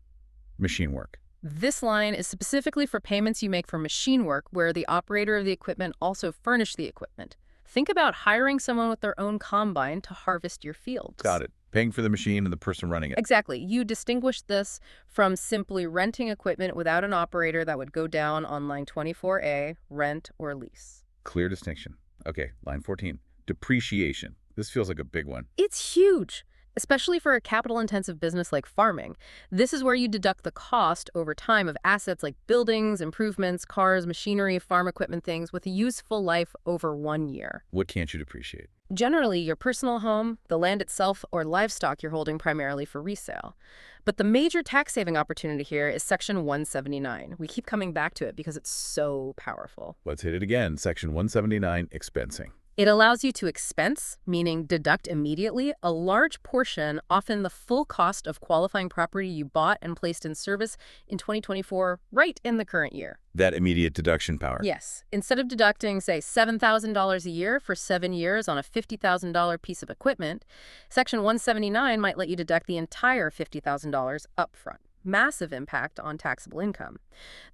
machine work. This line is specifically for payments you make for machine work where the operator of the equipment also furnished the equipment. Think about hiring someone with their own combine to harvest your fields. Got it. Paying for the machine and the person running it. Exactly. You distinguish this from simply renting equipment without an operator that would go down on line 24A, rent or lease. Clear distinction. Okay, line 14. Depreciation. This feels like a big one. It's huge. especially for a capital-intensive business like farming. This is where you deduct the cost over time of assets like buildings, improvements, cars, machinery, farm equipment, things with a useful life over 1 year. What can't you depreciate? Generally, your personal home, the land itself, or livestock you're holding primarily for resale. But the major tax-saving opportunity here is Section 179. We keep coming back to it because it's so powerful. Let's hit it again. Section 179, expensing. It allows you to expense, meaning deduct immediately, a large portion, often the full cost of qualifying property you bought and placed in service in 2024, right in the current year. That immediate deduction power. Yes. Instead of deducting, say, $7,000 a year for 7 years on a $50,000 piece of equipment, Section 179 might let you deduct the entire $50,000 upfront. Massive impact on taxable income.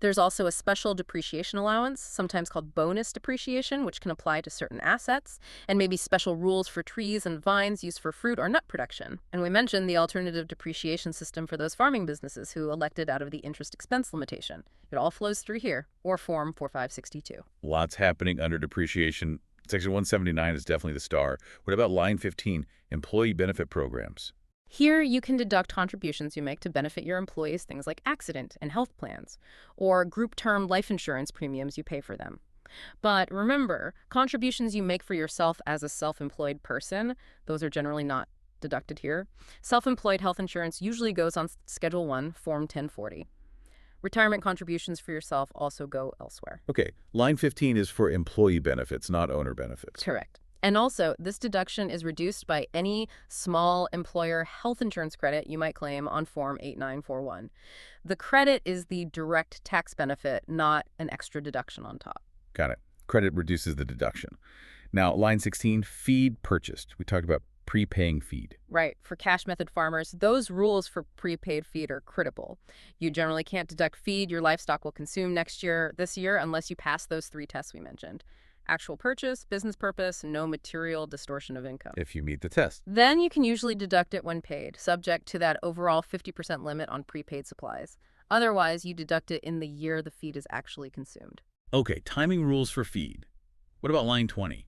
There's also a special depreciation allowance, sometimes called bonus depreciation, which can apply to certain assets, and maybe special rules for trees and vines used for fruit or nut production. And we mentioned the alternative depreciation system for those farming businesses who elected out of the interest expense limitation. It all flows through here, or Form 4562. Lots happening under depreciation. Section 179 is definitely the star. What about line 15, employee benefit programs? Here, you can deduct contributions you make to benefit your employees, things like accident and health plans, or group term life insurance premiums you pay for them. But remember, contributions you make for yourself as a self-employed person, those are generally not deducted here. Self-employed health insurance usually goes on Schedule 1, Form 1040. Retirement contributions for yourself also go elsewhere. Okay, line 15 is for employee benefits, not owner benefits. Correct. And also, this deduction is reduced by any small employer health insurance credit you might claim on Form 8941. The credit is the direct tax benefit, not an extra deduction on top. Got it. Credit reduces the deduction. Now, line 16, feed purchased. We talked about prepaying feed. Right. For cash method farmers, those rules for prepaid feed are critical. You generally can't deduct feed your livestock will consume this year, unless you pass those 3 tests we mentioned. Actual purchase, business purpose, no material distortion of income. If you meet the test. Then you can usually deduct it when paid, subject to that overall 50% limit on prepaid supplies. Otherwise, you deduct it in the year the feed is actually consumed. Okay, timing rules for feed. What about line 20?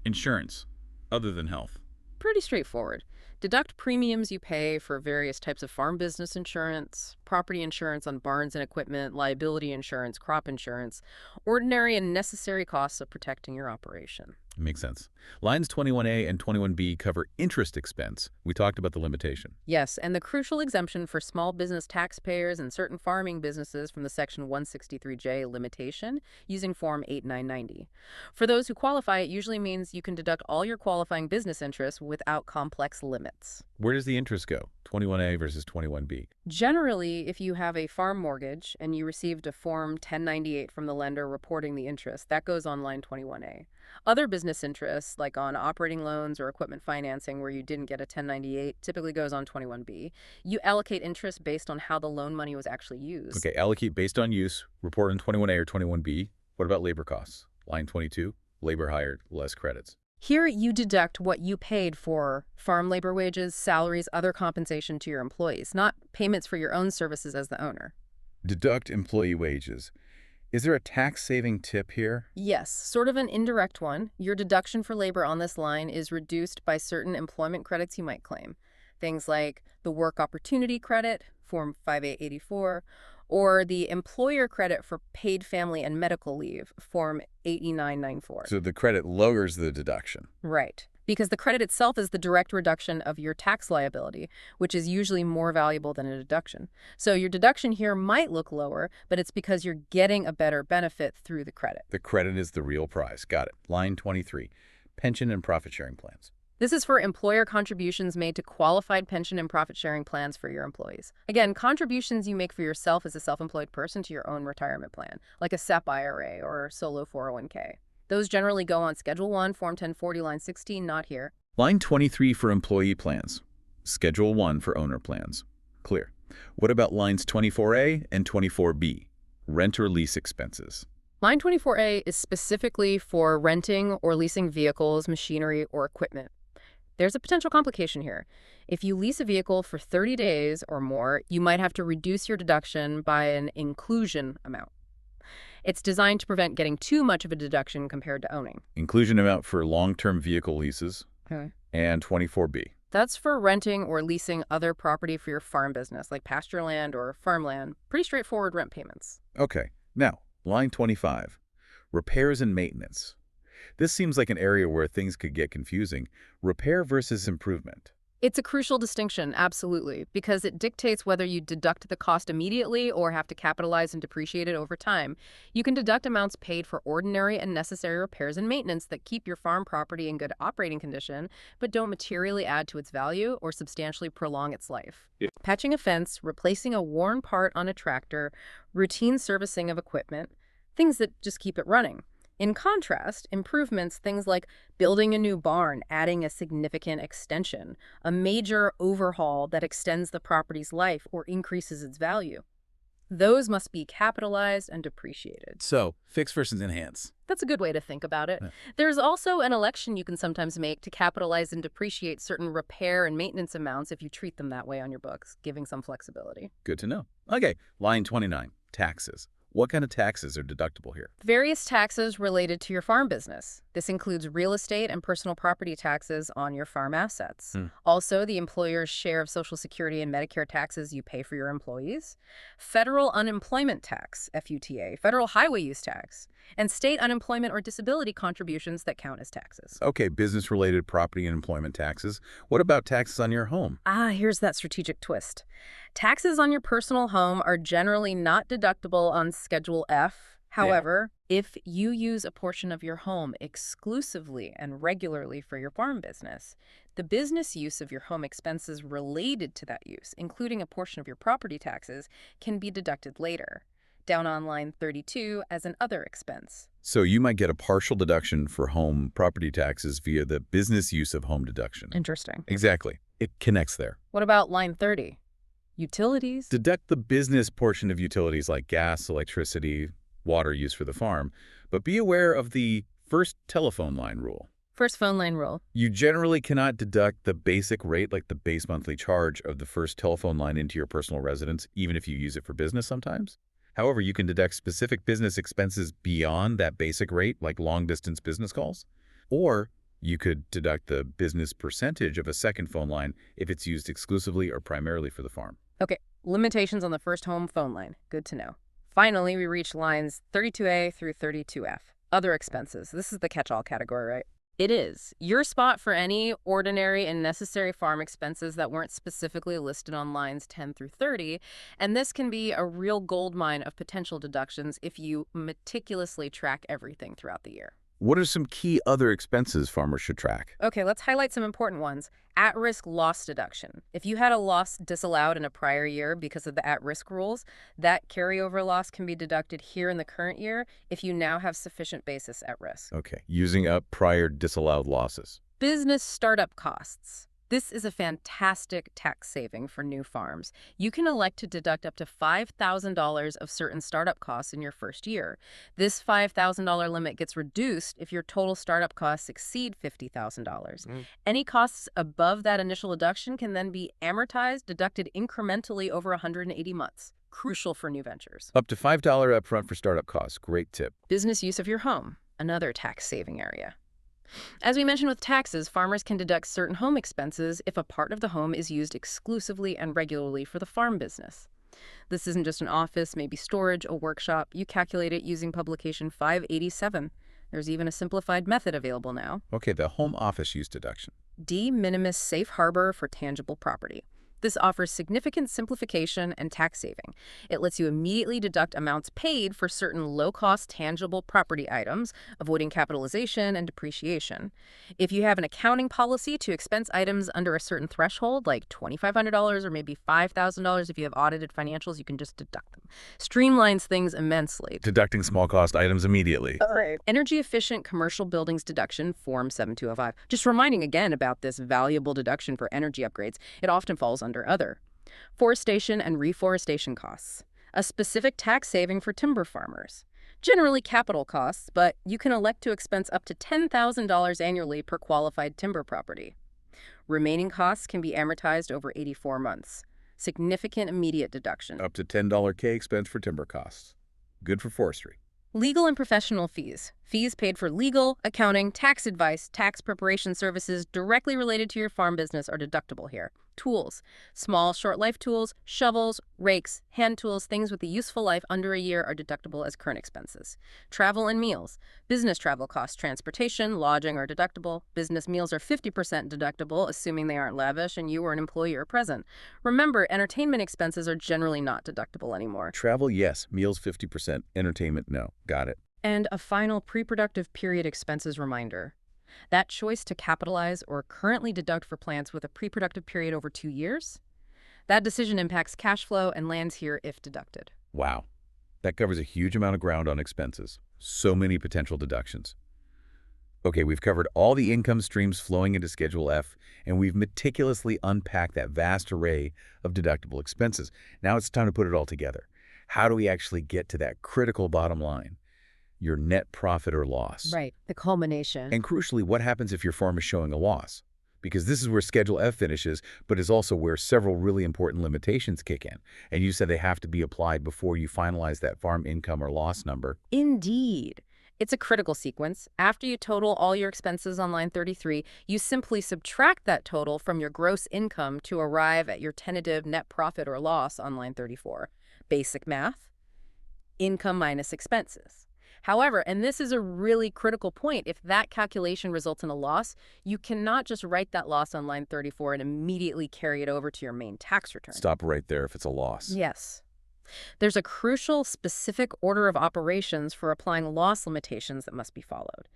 Insurance, other than health. Pretty straightforward. Deduct premiums you pay for various types of farm business insurance, property insurance on barns and equipment, liability insurance, crop insurance, ordinary and necessary costs of protecting your operation. Makes sense. Lines 21A and 21B cover interest expense. We talked about the limitation. Yes, and the crucial exemption for small business taxpayers and certain farming businesses from the Section 163J limitation using Form 8990. For those who qualify, it usually means you can deduct all your qualifying business interests without complex limits. Where does the interest go? 21A versus 21B. Generally, if you have a farm mortgage and you received a Form 1098 from the lender reporting the interest, that goes on line 21A. Other business interests, like on operating loans or equipment financing where you didn't get a 1098, typically goes on 21B. You allocate interest based on how the loan money was actually used. Okay, allocate based on use, report on 21A or 21B. What about labor costs? Line 22, labor hired, less credits. Here, you deduct what you paid for farm labor wages, salaries, other compensation to your employees, not payments for your own services as the owner. Deduct employee wages. Is there a tax-saving tip here? Yes, sort of an indirect one. Your deduction for labor on this line is reduced by certain employment credits you might claim. Things like the Work Opportunity Credit, Form 5884, or the Employer Credit for Paid Family and Medical Leave, Form 8994. So the credit lowers the deduction. Right. Because the credit itself is the direct reduction of your tax liability, which is usually more valuable than a deduction. So your deduction here might look lower, but it's because you're getting a better benefit through the credit. The credit is the real prize. Got it. Line 23, pension and profit-sharing plans. This is for employer contributions made to qualified pension and profit-sharing plans for your employees. Again, contributions you make for yourself as a self-employed person to your own retirement plan, like a SEP IRA or solo 401k. Those generally go on Schedule 1, Form 1040, line 16, not here. Line 23 for employee plans. Schedule 1 for owner plans. Clear. What about lines 24A and 24B? Rent or lease expenses. Line 24A is specifically for renting or leasing vehicles, machinery, or equipment. There's a potential complication here. If you lease a vehicle for 30 days or more, you might have to reduce your deduction by an inclusion amount. It's designed to prevent getting too much of a deduction compared to owning. Inclusion amount for long-term vehicle leases. Okay. And 24B. That's for renting or leasing other property for your farm business, like pasture land or farmland. Pretty straightforward rent payments. Okay, now, line 25, repairs and maintenance. This seems like an area where things could get confusing. Repair versus improvement. It's a crucial distinction, absolutely, because it dictates whether you deduct the cost immediately or have to capitalize and depreciate it over time. You can deduct amounts paid for ordinary and necessary repairs and maintenance that keep your farm property in good operating condition, but don't materially add to its value or substantially prolong its life. Yeah. Patching a fence, replacing a worn part on a tractor, routine servicing of equipment, things that just keep it running. In contrast, improvements, things like building a new barn, adding a significant extension, a major overhaul that extends the property's life or increases its value, those must be capitalized and depreciated. So, fix versus enhance. That's a good way to think about it. Yeah. There's also an election you can sometimes make to capitalize and depreciate certain repair and maintenance amounts if you treat them that way on your books, giving some flexibility. Good to know. Okay, line 29, taxes. What kind of taxes are deductible here? Various taxes related to your farm business. This includes real estate and personal property taxes on your farm assets. Also, the employer's share of Social Security and Medicare taxes you pay for your employees, federal unemployment tax, FUTA, federal highway use tax, and state unemployment or disability contributions that count as taxes. Okay, business-related property and employment taxes. What about taxes on your home? Here's that strategic twist. Taxes on your personal home are generally not deductible on Schedule F. However, if you use a portion of your home exclusively and regularly for your farm business, the business use of your home expenses related to that use, including a portion of your property taxes, can be deducted later, down on line 32 as an other expense. So you might get a partial deduction for home property taxes via the business use of home deduction. Interesting. Exactly. It connects there. What about line 30? Utilities? Deduct the business portion of utilities like gas, electricity, water used for the farm, but be aware of the first telephone line rule. First phone line rule. You generally cannot deduct the basic rate, like the base monthly charge of the first telephone line into your personal residence, even if you use it for business sometimes. However, you can deduct specific business expenses beyond that basic rate, like long-distance business calls. Or you could deduct the business percentage of a second phone line if it's used exclusively or primarily for the farm. Okay, limitations on the first home phone line. Good to know. Finally, we reach lines 32A through 32F. Other expenses. This is the catch-all category, right? It is your spot for any ordinary and necessary farm expenses that weren't specifically listed on lines 10 through 30, and this can be a real goldmine of potential deductions if you meticulously track everything throughout the year. What are some key other expenses farmers should track? Okay, let's highlight some important ones. At-risk loss deduction. If you had a loss disallowed in a prior year because of the at-risk rules, that carryover loss can be deducted here in the current year if you now have sufficient basis at risk. Okay, using up prior disallowed losses. Business startup costs. This is a fantastic tax saving for new farms. You can elect to deduct up to $5,000 of certain startup costs in your first year. This $5,000 limit gets reduced if your total startup costs exceed $50,000. Any costs above that initial deduction can then be amortized, deducted incrementally over 180 months. Crucial for new ventures. Up to $5 upfront for startup costs. Great tip. Business use of your home, another tax saving area. As we mentioned with taxes, farmers can deduct certain home expenses if a part of the home is used exclusively and regularly for the farm business. This isn't just an office, maybe storage, a workshop. You calculate it using publication 587. There's even a simplified method available now. Okay, the home office use deduction. De minimis safe harbor for tangible property. This offers significant simplification and tax saving. It lets you immediately deduct amounts paid for certain low-cost tangible property items, avoiding capitalization and depreciation. If you have an accounting policy to expense items under a certain threshold, like $2,500 or maybe $5,000 if you have audited financials, you can just deduct them. Streamlines things immensely. Deducting small cost items immediately. All right. Energy-efficient commercial buildings deduction, Form 7205. Just reminding again about this valuable deduction for energy upgrades. It often falls under other. Forestation and reforestation costs. A specific tax saving for timber farmers. Generally capital costs, but you can elect to expense up to $10,000 annually per qualified timber property. Remaining costs can be amortized over 84 months. Significant immediate deduction. Up to $10K expense for timber costs. Good for forestry. Legal and professional fees. Fees paid for legal, accounting, tax advice, tax preparation services directly related to your farm business are deductible here. Tools. Small, short-life tools, shovels, rakes, hand tools, things with a useful life under a year are deductible as current expenses. Travel and meals. Business travel costs, transportation, lodging are deductible. Business meals are 50% deductible, assuming they aren't lavish and you or an employee are present. Remember, entertainment expenses are generally not deductible anymore. Travel, yes. Meals, 50%. Entertainment, no. Got it. And a final pre-productive period expenses reminder. That choice to capitalize or currently deduct for plants with a pre-productive period over 2 years, that decision impacts cash flow and lands here if deducted. Wow. That covers a huge amount of ground on expenses. So many potential deductions. Okay, we've covered all the income streams flowing into Schedule F, and we've meticulously unpacked that vast array of deductible expenses. Now it's time to put it all together. How do we actually get to that critical bottom line? Your net profit or loss. Right, the culmination. And crucially, what happens if your farm is showing a loss? Because this is where Schedule F finishes, but is also where several really important limitations kick in. And you said they have to be applied before you finalize that farm income or loss number. Indeed. It's a critical sequence. After you total all your expenses on line 33, you simply subtract that total from your gross income to arrive at your tentative net profit or loss on line 34. Basic math, income minus expenses. However, and this is a really critical point, if that calculation results in a loss, you cannot just write that loss on line 34 and immediately carry it over to your main tax return. Stop right there if it's a loss. Yes. There's a crucial, specific order of operations for applying loss limitations that must be followed.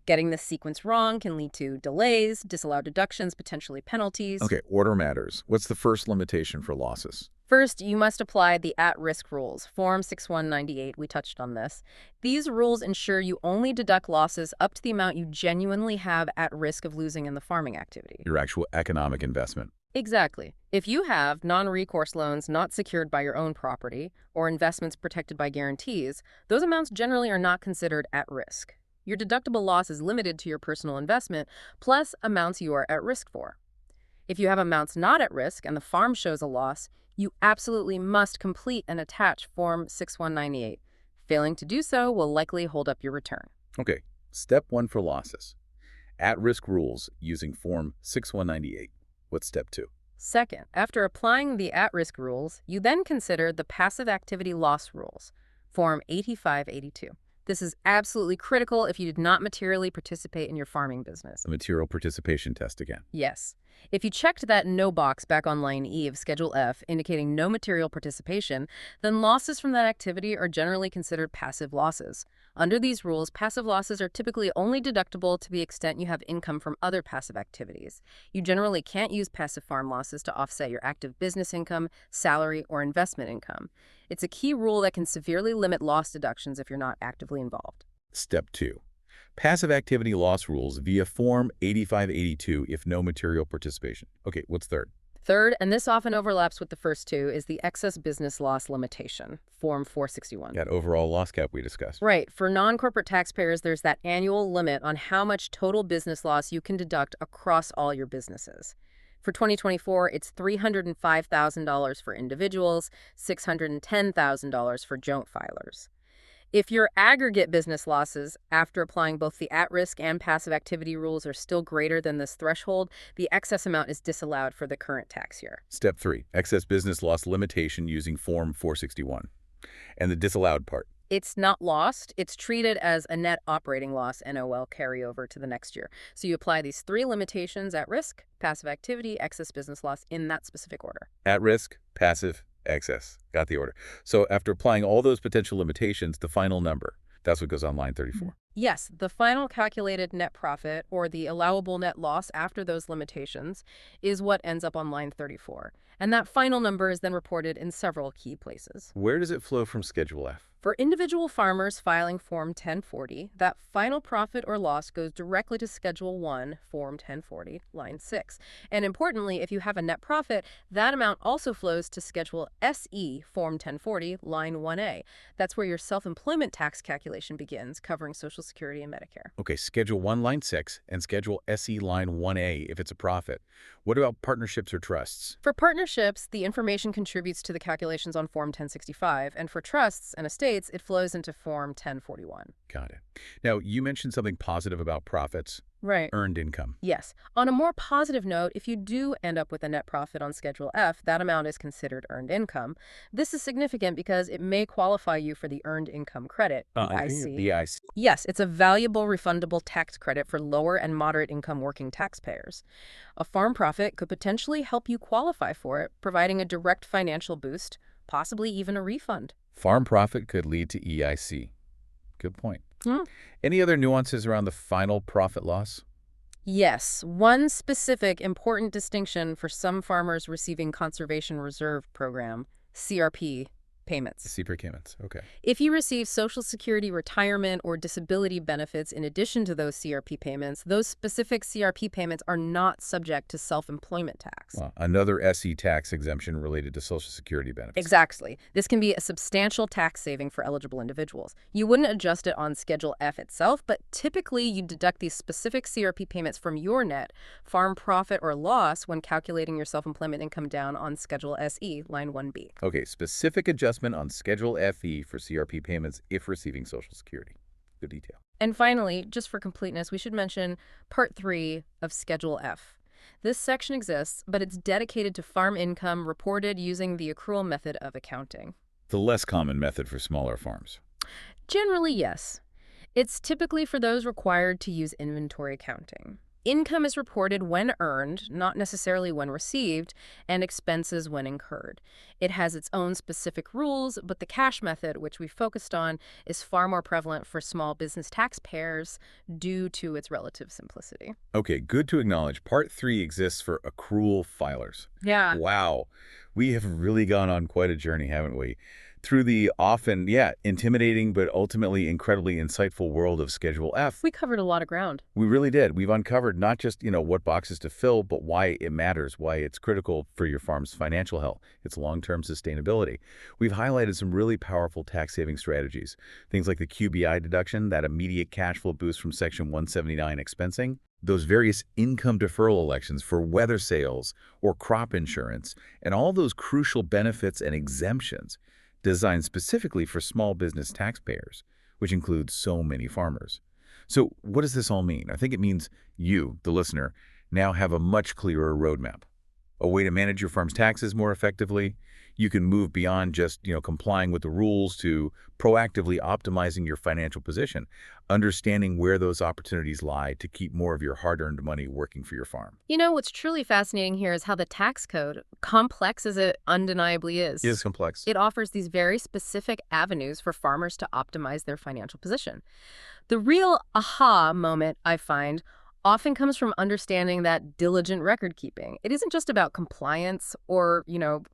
Getting this sequence wrong can lead to delays, disallowed deductions, potentially penalties. Okay, order matters. What's the first limitation for losses? First, you must apply the at-risk rules, Form 6198. We touched on this. These rules ensure you only deduct losses up to the amount you genuinely have at risk of losing in the farming activity. Your actual economic investment. Exactly. If you have non-recourse loans not secured by your own property or investments protected by guarantees, those amounts generally are not considered at risk. Your deductible loss is limited to your personal investment plus amounts you are at risk for. If you have amounts not at risk and the farm shows a loss, you absolutely must complete and attach Form 6198. Failing to do so will likely hold up your return. Okay, step 1 for losses. At-risk rules using Form 6198. What's step 2? Second, after applying the at-risk rules, you then consider the passive activity loss rules, Form 8582. This is absolutely critical if you did not materially participate in your farming business. The material participation test again. Yes. If you checked that no box back on line E of Schedule F indicating no material participation, then losses from that activity are generally considered passive losses. Under these rules, passive losses are typically only deductible to the extent you have income from other passive activities. You generally can't use passive farm losses to offset your active business income, salary, or investment income. It's a key rule that can severely limit loss deductions if you're not actively involved. Step 2. Passive activity loss rules via Form 8582 if no material participation. Okay, what's third? Third, and this often overlaps with the first two, is the excess business loss limitation, Form 461. That overall loss cap we discussed. Right. For non-corporate taxpayers, there's that annual limit on how much total business loss you can deduct across all your businesses. For 2024, it's $305,000 for individuals, $610,000 for joint filers. If your aggregate business losses, after applying both the at-risk and passive activity rules, are still greater than this threshold, the excess amount is disallowed for the current tax year. Step 3. Excess business loss limitation using Form 461. And the disallowed part. It's not lost. It's treated as a net operating loss, NOL, carryover to the next year. So you apply these 3 limitations: at risk, passive activity, excess business loss, in that specific order. At risk, passive, excess. Got the order. So after applying all those potential limitations, the final number, that's what goes on line 34. Yes, the final calculated net profit, or the allowable net loss after those limitations, is what ends up on line 34. And that final number is then reported in several key places. Where does it flow from Schedule F? For individual farmers filing Form 1040, that final profit or loss goes directly to Schedule 1, Form 1040, line 6. And importantly, if you have a net profit, that amount also flows to Schedule SE, Form 1040, line 1A. That's where your self-employment tax calculation begins, covering Social Security and Medicare. Okay, Schedule 1, line 6, and Schedule SE, line 1A if it's a profit. What about partnerships or trusts? For partnerships, partnerships, the information contributes to the calculations on Form 1065, and for trusts and estates, it flows into Form 1041. Got it. Now, you mentioned something positive about profits, Right. earned income. Yes. On a more positive note, if you do end up with a net profit on Schedule F, that amount is considered earned income. This is significant because it may qualify you for the Earned Income Credit, EIC. The IC. Yes, it's a valuable refundable tax credit for lower and moderate income working taxpayers. A farm profit could potentially help you qualify for it, providing a direct financial boost, possibly even a refund. Farm profit could lead to EIC. Good point. Hmm. Any other nuances around the final profit loss? Yes, one specific important distinction for some farmers receiving Conservation Reserve Program, CRP, payments. CPR payments. Okay. If you receive Social Security retirement or disability benefits in addition to those CRP payments, those specific CRP payments are not subject to self-employment tax. Well, another SE tax exemption related to Social Security benefits. Exactly. This can be a substantial tax saving for eligible individuals. You wouldn't adjust it on Schedule F itself, but typically you deduct these specific CRP payments from your net farm profit or loss when calculating your self-employment income down on Schedule SE, line 1B. Okay, specific adjustment on Schedule FE for CRP payments if receiving Social Security. Good detail. And finally, just for completeness, we should mention Part 3 of Schedule F. This section exists, but it's dedicated to farm income reported using the accrual method of accounting. The less common method for smaller farms. Generally, yes. It's typically for those required to use inventory accounting. Income is reported when earned, not necessarily when received, and expenses when incurred. It has its own specific rules, but the cash method, which we focused on, is far more prevalent for small business taxpayers due to its relative simplicity. Okay, good to acknowledge. Part 3 exists for accrual filers. Yeah. Wow. We have really gone on quite a journey, haven't we? Through the often, intimidating but ultimately incredibly insightful world of Schedule F. We covered a lot of ground. We really did. We've uncovered not just, what boxes to fill, but why it matters, why it's critical for your farm's financial health, its long-term sustainability. We've highlighted some really powerful tax-saving strategies, things like the QBI deduction, that immediate cash flow boost from Section 179 expensing, those various income deferral elections for weather sales or crop insurance, and all those crucial benefits and exemptions designed specifically for small business taxpayers, which includes so many farmers. So what does this all mean? I think it means you, the listener, now have a much clearer roadmap, a way to manage your farm's taxes more effectively. You can move beyond just, complying with the rules to proactively optimizing your financial position, understanding where those opportunities lie to keep more of your hard-earned money working for your farm. What's truly fascinating here is how the tax code, complex as it undeniably is, It is complex. it offers these very specific avenues for farmers to optimize their financial position. The real aha moment, I find, often comes from understanding that diligent record keeping. It isn't just about compliance or,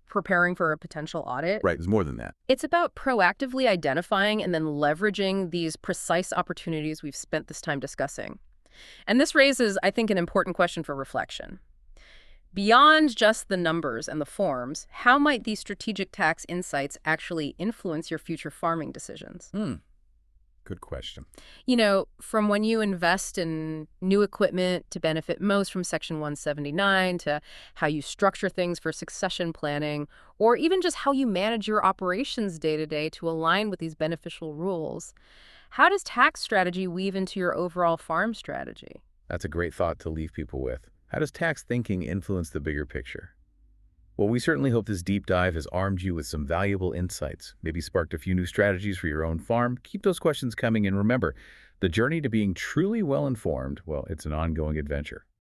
preparing for a potential audit. Right, there's more than that. It's about proactively identifying and then leveraging these precise opportunities we've spent this time discussing. And this raises, I think, an important question for reflection. Beyond just the numbers and the forms, how might these strategic tax insights actually influence your future farming decisions? Good question. From when you invest in new equipment to benefit most from Section 179 to how you structure things for succession planning, or even just how you manage your operations day to day to align with these beneficial rules. How does tax strategy weave into your overall farm strategy? That's a great thought to leave people with. How does tax thinking influence the bigger picture? Well, we certainly hope this deep dive has armed you with some valuable insights, maybe sparked a few new strategies for your own farm. Keep those questions coming, and remember, the journey to being truly well-informed, well, it's an ongoing adventure.